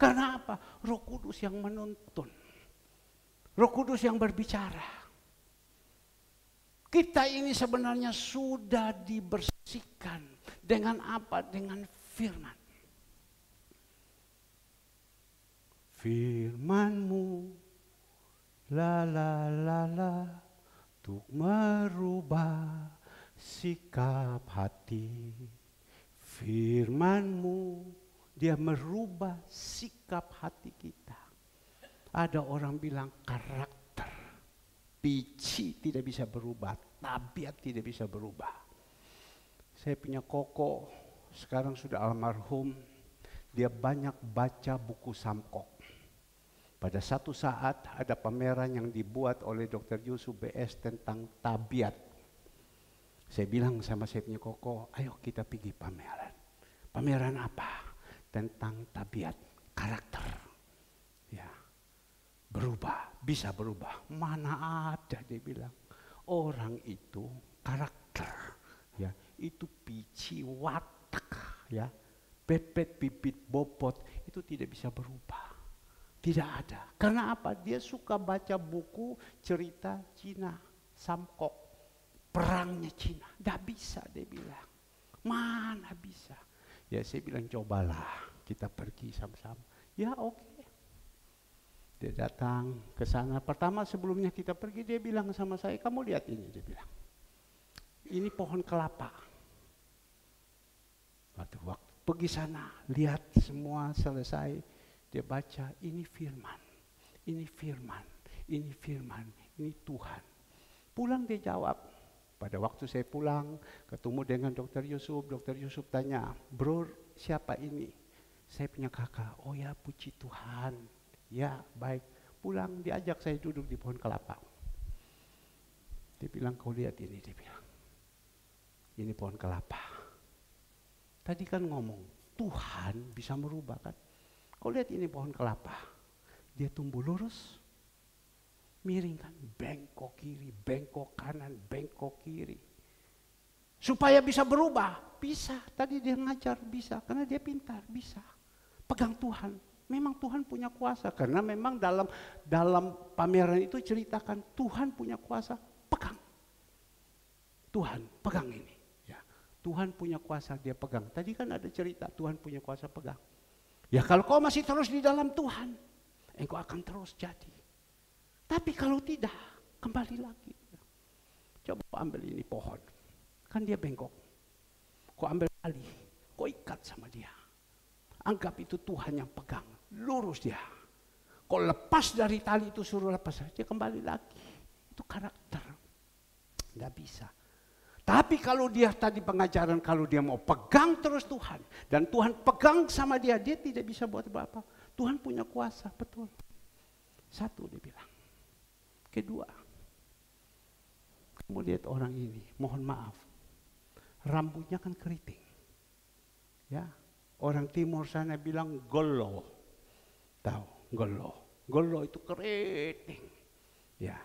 Karena apa? Roh Kudus yang menuntun. Roh Kudus yang berbicara. Kita ini sebenarnya sudah dibersihkan. Dengan apa? Dengan firman. Firman-Mu la untuk merubah sikap hati. Firman-Mu dia merubah sikap hati kita. Ada orang bilang karakter, pici tidak bisa berubah, tabiat tidak bisa berubah. Saya punya koko, sekarang sudah almarhum, dia banyak baca buku Samkok. Pada satu saat ada pameran yang dibuat oleh Dr. Yusuf BS tentang tabiat. Saya bilang sama saya punya koko, ayo kita pergi pameran. Pameran apa? Tentang tabiat, karakter. Ya, berubah, bisa berubah. Mana ada dia bilang. Orang itu karakter, ya itu pici watak, ya pepet pipit bobot itu tidak bisa berubah. Tidak ada. Karena apa? Dia suka baca buku cerita Cina, Samkok, perangnya Cina. Tidak bisa dia bilang. Mana bisa? Ya saya bilang cobalah kita pergi sama-sama. Ya oke. Dia datang ke sana. Pertama sebelumnya kita pergi dia bilang sama saya, kamu lihat ini, dia bilang. Ini pohon kelapa. Waktu pergi sana, lihat semua selesai. Dia baca, ini firman, ini firman, ini firman, ini Tuhan. Pulang dia jawab. Pada waktu saya pulang, ketemu dengan Dr. Yusuf tanya, bro siapa ini? Saya punya kakak, oh ya puji Tuhan. Ya baik, pulang diajak saya duduk di pohon kelapa. Dia bilang, kau lihat ini, dia bilang, ini pohon kelapa. Tadi kan ngomong, Tuhan bisa merubah kan. Kau lihat ini pohon kelapa, dia tumbuh lurus, miring kan, bengkok kiri, bengkok kanan, bengkok kiri. Supaya bisa berubah, bisa. Tadi dia ngajar, bisa, karena dia pintar, bisa. Pegang Tuhan. Memang Tuhan punya kuasa, karena memang dalam pameran itu ceritakan Tuhan punya kuasa, pegang. Tuhan pegang ini. Ya, Tuhan punya kuasa, dia pegang. Tadi kan ada cerita Tuhan punya kuasa, pegang. Ya kalau kau masih terus di dalam Tuhan, engkau akan terus jadi. Tapi kalau tidak, kembali lagi. Coba ambil ini pohon, kan dia bengkok. Kau ambil tali, kau ikat sama dia. Anggap itu Tuhan yang pegang, lurus dia. Kau lepas dari tali itu, suruh lepas, dia kembali lagi. Itu karakter, tidak bisa. Tapi kalau dia tadi pengajaran, kalau dia mau pegang terus Tuhan, dan Tuhan pegang sama dia, dia tidak bisa buat apa-apa. Tuhan punya kuasa, betul. Satu dia bilang. Kedua, kamu lihat orang ini, mohon maaf, rambutnya kan keriting. Ya, orang timur sana bilang golo. Tahu, golo. Golo itu keriting. Ya.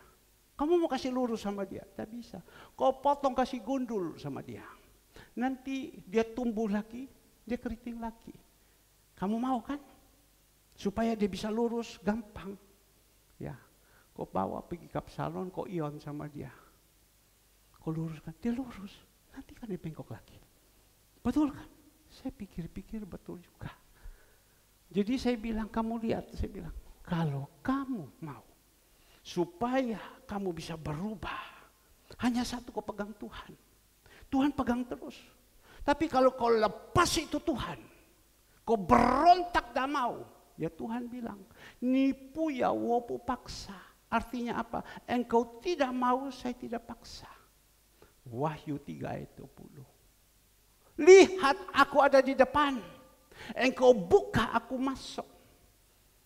Kamu mau kasih lurus sama dia? Tak bisa. Kau potong kasih gundul sama dia. Nanti dia tumbuh lagi, dia keriting lagi. Kamu mau kan? Supaya dia bisa lurus, gampang. Ya. Kau bawa pergi ke salon, kau ion sama dia. Kau luruskan, dia lurus. Nanti kan dia bengkok lagi. Betul kan? Saya pikir-pikir betul juga. Jadi saya bilang, kamu lihat, saya bilang, kalau kamu mau supaya kamu bisa berubah, hanya satu, kau pegang Tuhan. Tuhan pegang terus. Tapi kalau kau lepas itu Tuhan, kau berontak tak mau, ya Tuhan bilang, nipu ya wopu paksa. Artinya apa? Engkau tidak mau, saya tidak paksa. Wahyu 3 ayat 20. Lihat aku ada di depan, engkau buka, aku masuk.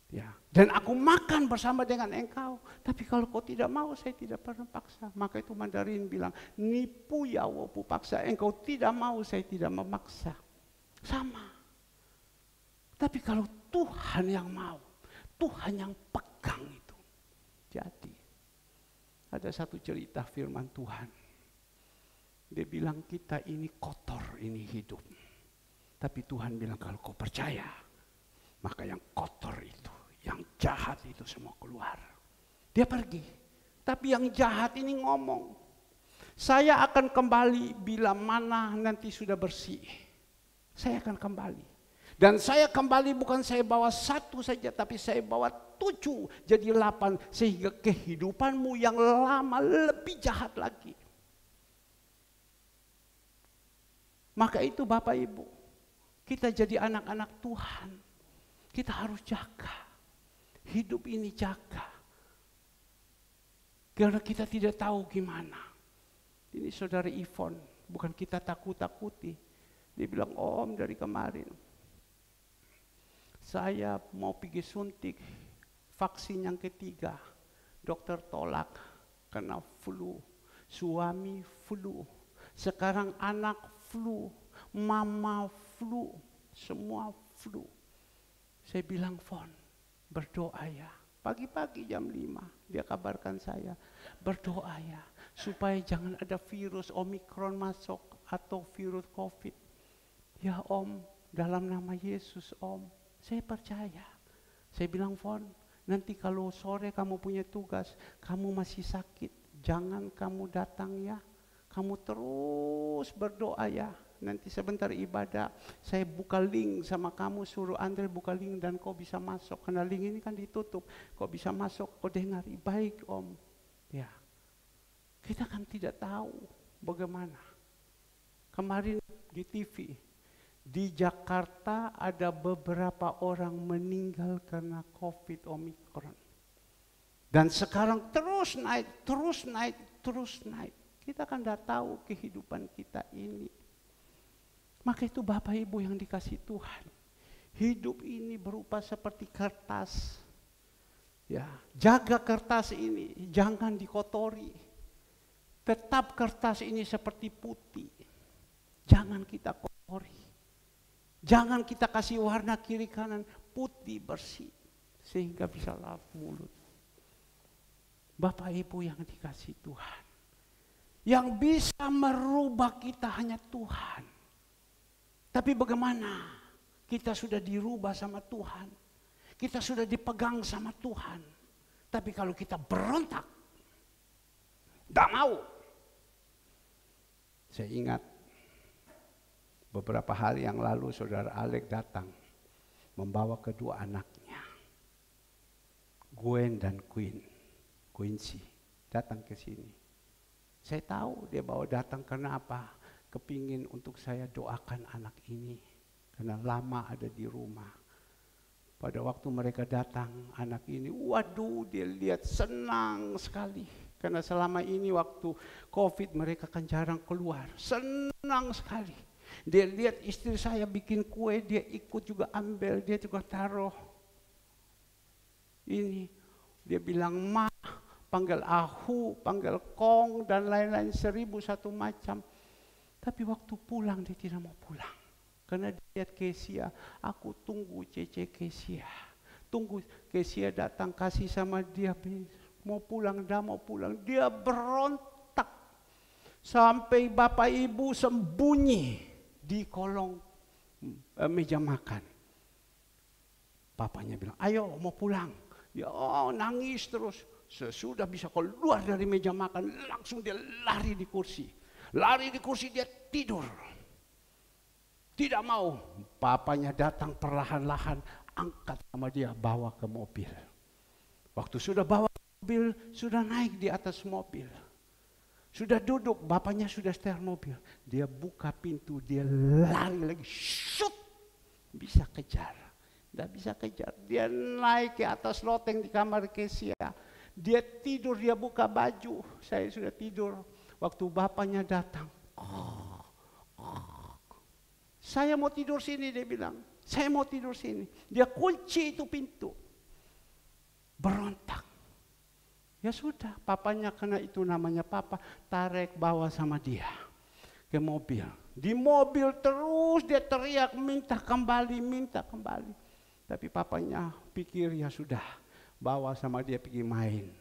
Ya, dan aku makan bersama dengan engkau. Tapi kalau kau tidak mau, saya tidak pernah paksa. Maka itu Mandarin bilang, nipu ya wopu paksa. Engkau tidak mau, saya tidak memaksa. Sama. Tapi kalau Tuhan yang mau, Tuhan yang pegang itu. Jadi, ada satu cerita firman Tuhan. Dia bilang kita ini kotor, ini hidup. Tapi Tuhan bilang kalau kau percaya, maka yang kotor itu, yang jahat itu semua keluar. Dia pergi. Tapi yang jahat ini ngomong, saya akan kembali bila mana nanti sudah bersih. Saya akan kembali. Dan saya kembali bukan saya bawa 1 saja, tapi saya bawa 7 jadi 8. Sehingga kehidupanmu yang lama lebih jahat lagi. Maka itu Bapak Ibu, kita jadi anak-anak Tuhan. Kita harus jaga. Hidup ini jaga. Karena kita tidak tahu gimana. Ini saudara Ivon, bukan kita takut-takuti. Dia bilang, Om dari kemarin, saya mau pergi suntik vaksin yang ketiga. Dokter tolak karena flu. Suami flu. Sekarang anak flu. Mama flu. Semua flu. Saya bilang, Fon, berdoa ya. Pagi-pagi jam 5 dia kabarkan saya, berdoa ya supaya jangan ada virus Omikron masuk atau virus COVID. Ya Om, dalam nama Yesus Om, saya percaya. Saya bilang, Fon, nanti kalau sore kamu punya tugas, kamu masih sakit, jangan kamu datang ya. Kamu terus berdoa ya. Nanti sebentar ibadah, saya buka link sama kamu, suruh Andre buka link dan kau bisa masuk. Karena link ini kan ditutup, kau bisa masuk, kau dengar, baik Om. Ya, kita kan tidak tahu bagaimana. Kemarin di TV, di Jakarta ada beberapa orang meninggal karena COVID Omikron. Dan sekarang terus naik, terus naik, terus naik. Kita kan tidak tahu kehidupan kita ini. Maka itu Bapak Ibu yang dikasih Tuhan. Hidup ini berupa seperti kertas. Ya, jaga kertas ini, jangan dikotori. Tetap kertas ini seperti putih. Jangan kita kotori. Jangan kita kasih warna kiri kanan, putih bersih. Sehingga bisa laf mulut. Bapak Ibu yang dikasih Tuhan. Yang bisa merubah kita hanya Tuhan. Tapi bagaimana? Kita sudah dirubah sama Tuhan. Kita sudah dipegang sama Tuhan. Tapi kalau kita berontak, tidak mau. Saya ingat beberapa hari yang lalu saudara Alek datang membawa kedua anaknya, Gwen dan Quincy datang ke sini. Saya tahu dia bawa datang karena apa? Kepingin untuk saya doakan anak ini karena lama ada di rumah. Pada waktu mereka datang, anak ini, waduh, dia lihat senang sekali. Karena selama ini waktu COVID mereka kan jarang keluar. Senang sekali. Dia lihat istri saya bikin kue, dia ikut juga ambil, dia juga taruh. Ini, dia bilang, Ma, panggil ahu, panggil kong, dan lain-lain 1001 macam. Tapi waktu pulang dia tidak mau pulang. Karena dia lihat Kesia, aku tunggu Cece Kesia. Tunggu Kesia datang kasih sama dia, mau pulang, dah mau pulang. Dia berontak. Sampai Bapak Ibu sembunyi di kolong meja makan. Papanya bilang, ayo mau pulang. Dia nangis terus. Sesudah bisa keluar dari meja makan, langsung dia lari di kursi. Lari di kursi dia tidur. Tidak mau, papanya datang perlahan-lahan, angkat sama dia, bawa ke mobil. Waktu sudah bawa ke mobil, sudah naik di atas mobil. Sudah duduk, bapaknya sudah setir mobil. Dia buka pintu, dia lari lagi, shoot! Bisa kejar, tidak bisa kejar. Dia naik ke atas loteng di kamar Kesia. Dia tidur, dia buka baju, saya sudah tidur. Waktu bapaknya datang, saya mau tidur sini, dia bilang. Saya mau tidur sini. Dia kunci itu pintu. Berontak. Ya sudah, papanya karena itu namanya papa, tarik bawa sama dia ke mobil. Di mobil terus dia teriak, minta kembali, minta kembali. Tapi papanya pikir ya sudah, bawa sama dia pergi main.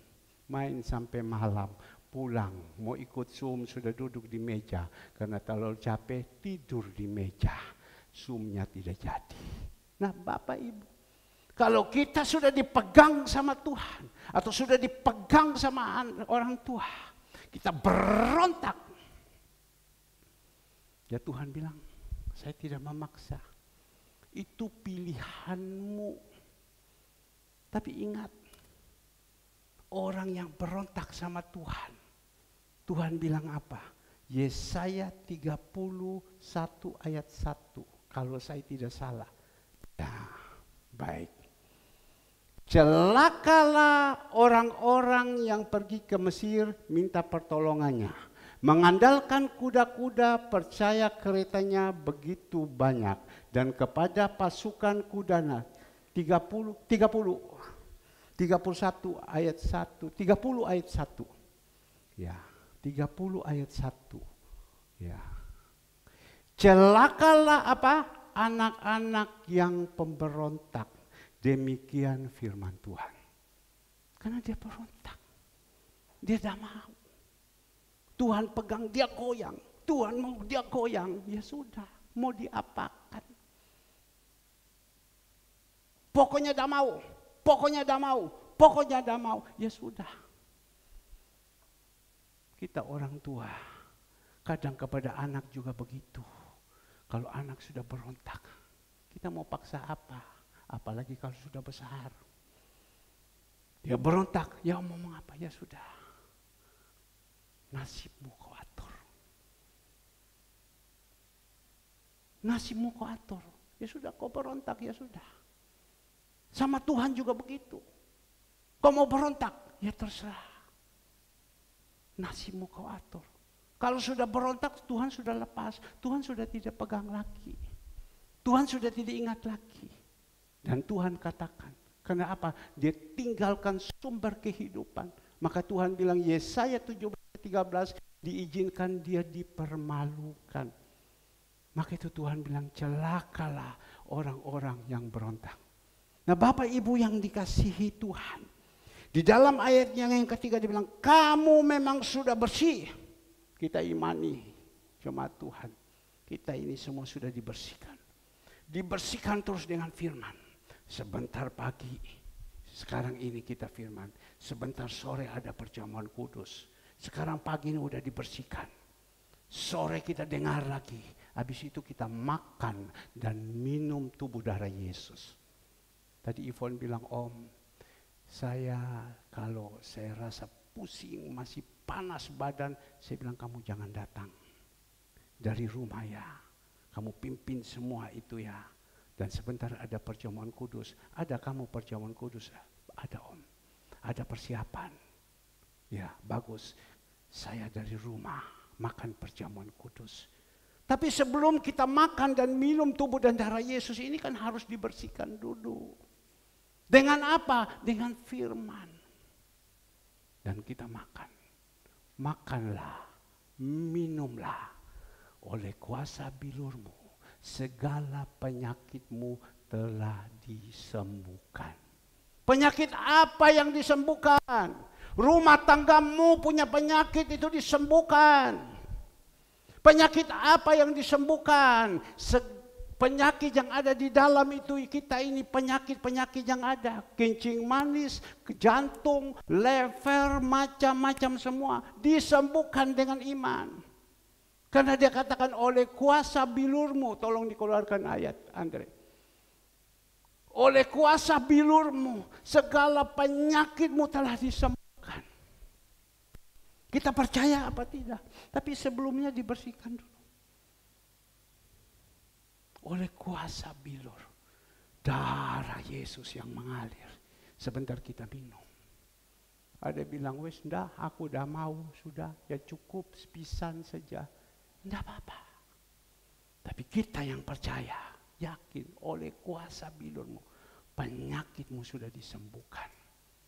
Main sampai malam. Pulang, mau ikut Zoom, sudah duduk di meja. Karena terlalu capek, tidur di meja. Zoom-nya tidak jadi. Nah Bapak Ibu, kalau kita sudah dipegang sama Tuhan, atau sudah dipegang sama orang tua, kita berontak. Ya Tuhan bilang, saya tidak memaksa. Itu pilihanmu. Tapi ingat, orang yang berontak sama Tuhan, Tuhan bilang apa? Yesaya 31 ayat 1. Kalau saya tidak salah. Ya, baik. Celakalah orang-orang yang pergi ke Mesir minta pertolongannya. Mengandalkan kuda-kuda, percaya keretanya begitu banyak. Dan kepada pasukan kudanya 31 ayat 1. 30 ayat 1. Ya. 30 ayat 1. Ya. Celakalah apa? Anak-anak yang pemberontak. Demikian firman Tuhan. Karena dia berontak. Dia tidak mau. Tuhan pegang, dia goyang. Tuhan mau, dia goyang. Ya sudah, mau diapakan. Pokoknya tidak mau. Pokoknya tidak mau. Pokoknya tidak mau. Ya sudah. Kita orang tua, kadang kepada anak juga begitu. Kalau anak sudah berontak, kita mau paksa apa? Apalagi kalau sudah besar. Dia berontak, ya mau mengapa? Ya sudah. Nasibmu kau atur. Nasibmu kau atur. Ya sudah, kau berontak, ya sudah. Sama Tuhan juga begitu. Kau mau berontak, ya terserah. Nasibmu kau atur. Kalau sudah berontak, Tuhan sudah lepas. Tuhan sudah tidak pegang lagi. Tuhan sudah tidak ingat lagi. Dan Tuhan katakan, Karena apa? Dia tinggalkan sumber kehidupan. Maka Tuhan bilang Yesaya 17:13, diizinkan dia dipermalukan. Maka itu Tuhan bilang celakalah orang-orang yang berontak. Nah Bapak Ibu yang dikasihi Tuhan, di dalam ayatnya yang ketiga dia bilang kamu memang sudah bersih. Kita imani jemaat Tuhan, kita ini semua sudah dibersihkan. Dibersihkan terus dengan firman. Sebentar pagi, sekarang ini kita firman. Sebentar sore ada perjamuan kudus. Sekarang pagi ini udah dibersihkan. Sore kita dengar lagi. Habis itu kita makan dan minum tubuh darah Yesus. Tadi Ivon bilang, Om, kalau saya rasa pusing, masih panas badan, saya bilang kamu jangan datang. Dari rumah ya, kamu pimpin semua itu ya. Dan sebentar ada perjamuan kudus. Ada kamu perjamuan kudus? Ada Om. Ada persiapan. Ya bagus, saya dari rumah makan perjamuan kudus. Tapi sebelum kita makan dan minum tubuh dan darah Yesus ini kan harus dibersihkan dulu. Dengan apa? Dengan firman. Dan kita makan. Makanlah, minumlah. Oleh kuasa bilurmu, segala penyakitmu telah disembuhkan. Penyakit apa yang disembuhkan? Rumah tanggamu punya penyakit itu disembuhkan. Penyakit apa yang disembuhkan? Penyakit yang ada di dalam itu kita ini penyakit-penyakit yang ada. Kencing manis, jantung, lever, macam-macam semua. Disembuhkan dengan iman. Karena dia katakan oleh kuasa bilurmu. Tolong dikeluarkan ayat Andre. Oleh kuasa bilurmu segala penyakitmu telah disembuhkan. Kita percaya apa tidak? Tapi sebelumnya dibersihkan dulu. Oleh kuasa bilur, darah Yesus yang mengalir. Sebentar kita minum. Ada bilang, wes enggak, aku udah mau, sudah, ya cukup sepisan saja. Enggak apa-apa. Tapi kita yang percaya, yakin oleh kuasa bilurmu, penyakitmu sudah disembuhkan.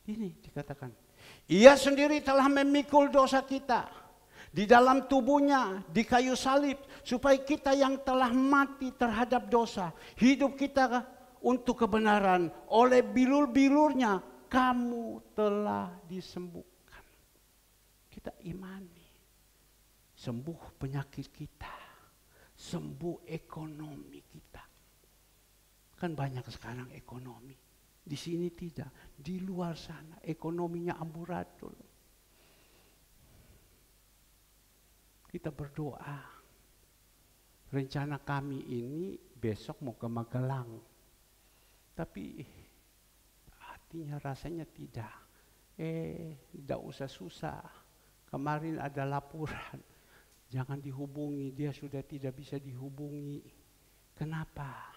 Ini dikatakan, ia sendiri telah memikul dosa kita di dalam tubuhnya di kayu salib, supaya kita yang telah mati terhadap dosa, hidup kita untuk kebenaran. Oleh bilur-bilurnya kamu telah disembuhkan. Kita imani, sembuh penyakit kita, sembuh ekonomi kita. Kan banyak sekarang ekonomi. Di sini tidak, di luar sana ekonominya amburadul. Kita berdoa. Rencana kami ini besok mau ke Magelang. Tapi hatinya rasanya tidak. Tidak usah susah. Kemarin ada laporan. Jangan dihubungi, dia sudah tidak bisa dihubungi. Kenapa?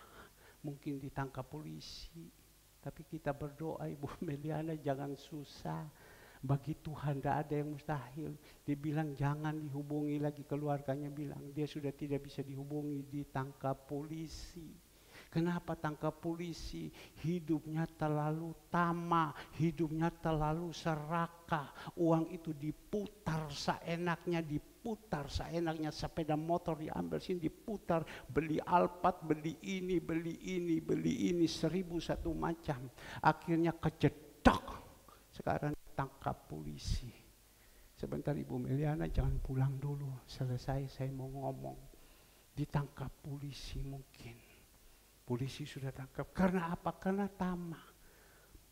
Mungkin ditangkap polisi. Tapi kita berdoa, Ibu Meliana jangan susah. Bagi Tuhan tidak ada yang mustahil. Dia bilang jangan dihubungi lagi, keluarganya bilang dia sudah tidak bisa dihubungi, ditangkap polisi. Kenapa tangkap polisi? Hidupnya terlalu tamak, hidupnya terlalu serakah. Uang itu diputar seenaknya, sepeda motor diambil sini, diputar, beli Alphard, beli ini, 1001 macam. Akhirnya kejedok. Sekarang tangkap polisi. Sebentar Ibu Meliana jangan pulang dulu. Selesai saya mau ngomong. Ditangkap polisi mungkin. Polisi sudah tangkap. Karena apa? Karena tamak.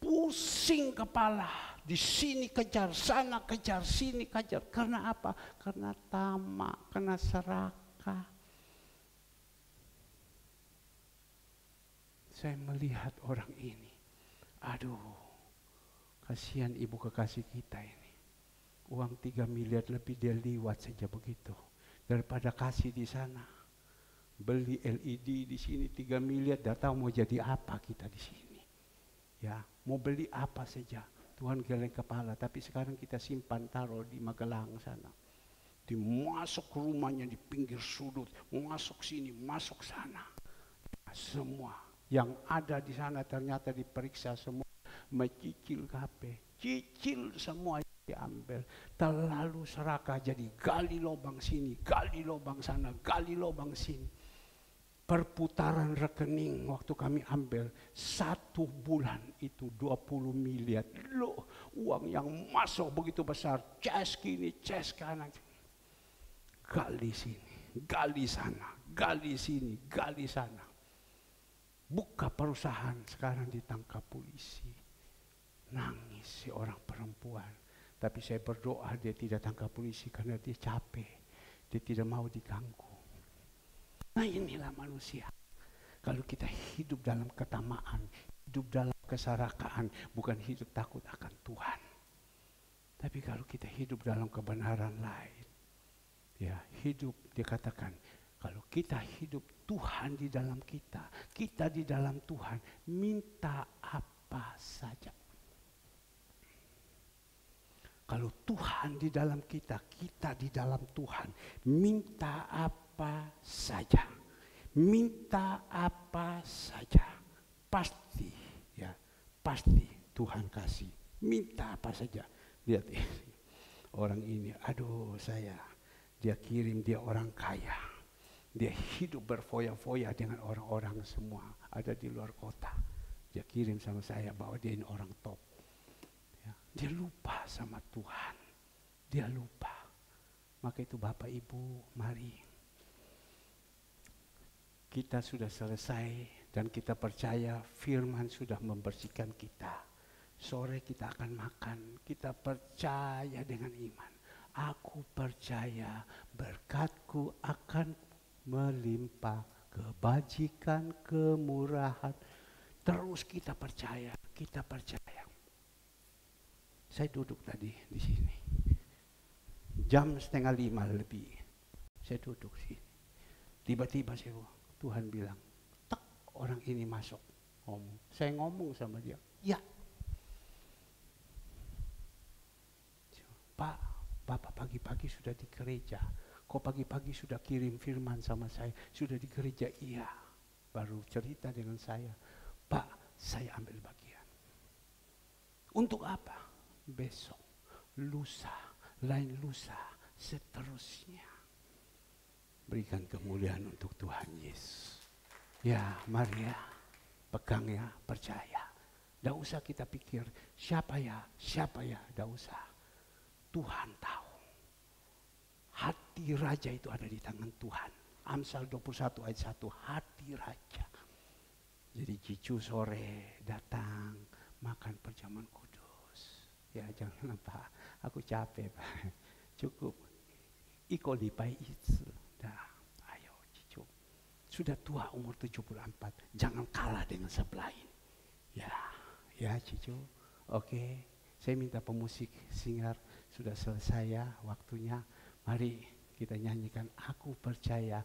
Pusing kepala. Di sini kejar, sana kejar, sini kejar. Karena apa? Karena tamak, karena serakah. Saya melihat orang ini. Aduh, kasihan ibu kekasih kita ini. Uang 3 miliar lebih dia liwat saja begitu. Daripada kasih di sana. Beli LED di sini 3 miliar, tidak tahu mau jadi apa kita di sini. Ya, mau beli apa saja. Tuhan geleng kepala, tapi sekarang kita simpan taruh di Magelang sana. Dimasuk rumahnya di pinggir sudut, masuk sini, masuk sana. Semua yang ada di sana ternyata diperiksa semua. mencicil kape, cicil semua diambil, terlalu serakah, jadi gali lubang sini, gali lubang sana, gali lubang sini. Perputaran rekening waktu kami ambil 1 bulan itu 20 miliar. Loh, uang yang masuk begitu besar, cas kini, cas kanan. Gali sini, gali sana, gali sini, gali sana. Buka perusahaan, sekarang ditangkap polisi. Nangis si orang perempuan. Tapi saya berdoa dia tidak tangkap polisi karena dia capek. Dia tidak mau diganggu. Nah inilah manusia. Kalau kita hidup dalam ketamaan, hidup dalam kesarakaan, bukan hidup takut akan Tuhan. Tapi kalau kita hidup dalam kebenaran lain, ya hidup, dia katakan, kalau kita hidup Tuhan di dalam kita, kita di dalam Tuhan, minta apa saja. Kalau Tuhan di dalam kita, kita di dalam Tuhan, minta apa saja. Minta apa saja. Pasti, ya, pasti Tuhan kasih. Minta apa saja. Lihat orang ini, aduh saya, dia kirim, dia orang kaya. Dia hidup berfoya-foya dengan orang-orang semua ada di luar kota. Dia kirim sama saya bahwa dia ini orang top. Ya, dia lupa sama Tuhan. Dia lupa. Maka itu Bapak Ibu, mari. Kita sudah selesai dan kita percaya firman sudah membersihkan kita. Sore kita akan makan. Kita percaya dengan iman. Aku percaya berkatku akan melimpah, kebajikan, kemurahan. Terus kita percaya, kita percaya. Saya duduk tadi di sini. Jam 4:30 lebih. Saya duduk sini. Tiba-tiba Tuhan bilang, "Tak, orang ini masuk." Ngomong. Saya ngomong sama dia, "Ya. Pak, Bapak pagi-pagi sudah di gereja. Kok pagi-pagi sudah kirim firman sama saya? Sudah di gereja?" "Iya." Baru cerita dengan saya, "Pak, saya ambil bagian." "Untuk apa?" "Besok, lusa, lain lusa, seterusnya." Berikan kemuliaan untuk Tuhan Yesus. Ya, mari ya, pegang ya, percaya. Tidak usah kita pikir, siapa ya, tidak usah. Tuhan tahu. Hati raja itu ada di tangan Tuhan. Amsal 21 ayat 1, hati raja. Jadi Cicu sore datang, makan perjamuan kudus. Ya jangan Pak, aku capek Pak. Cukup. Iko lipai itu. Dah, ayo Cicu. Sudah tua umur 74, jangan kalah dengan sebelah ini. Ya Cicu. Oke, saya minta pemusik singer, sudah selesai ya waktunya. Mari kita nyanyikan Aku Percaya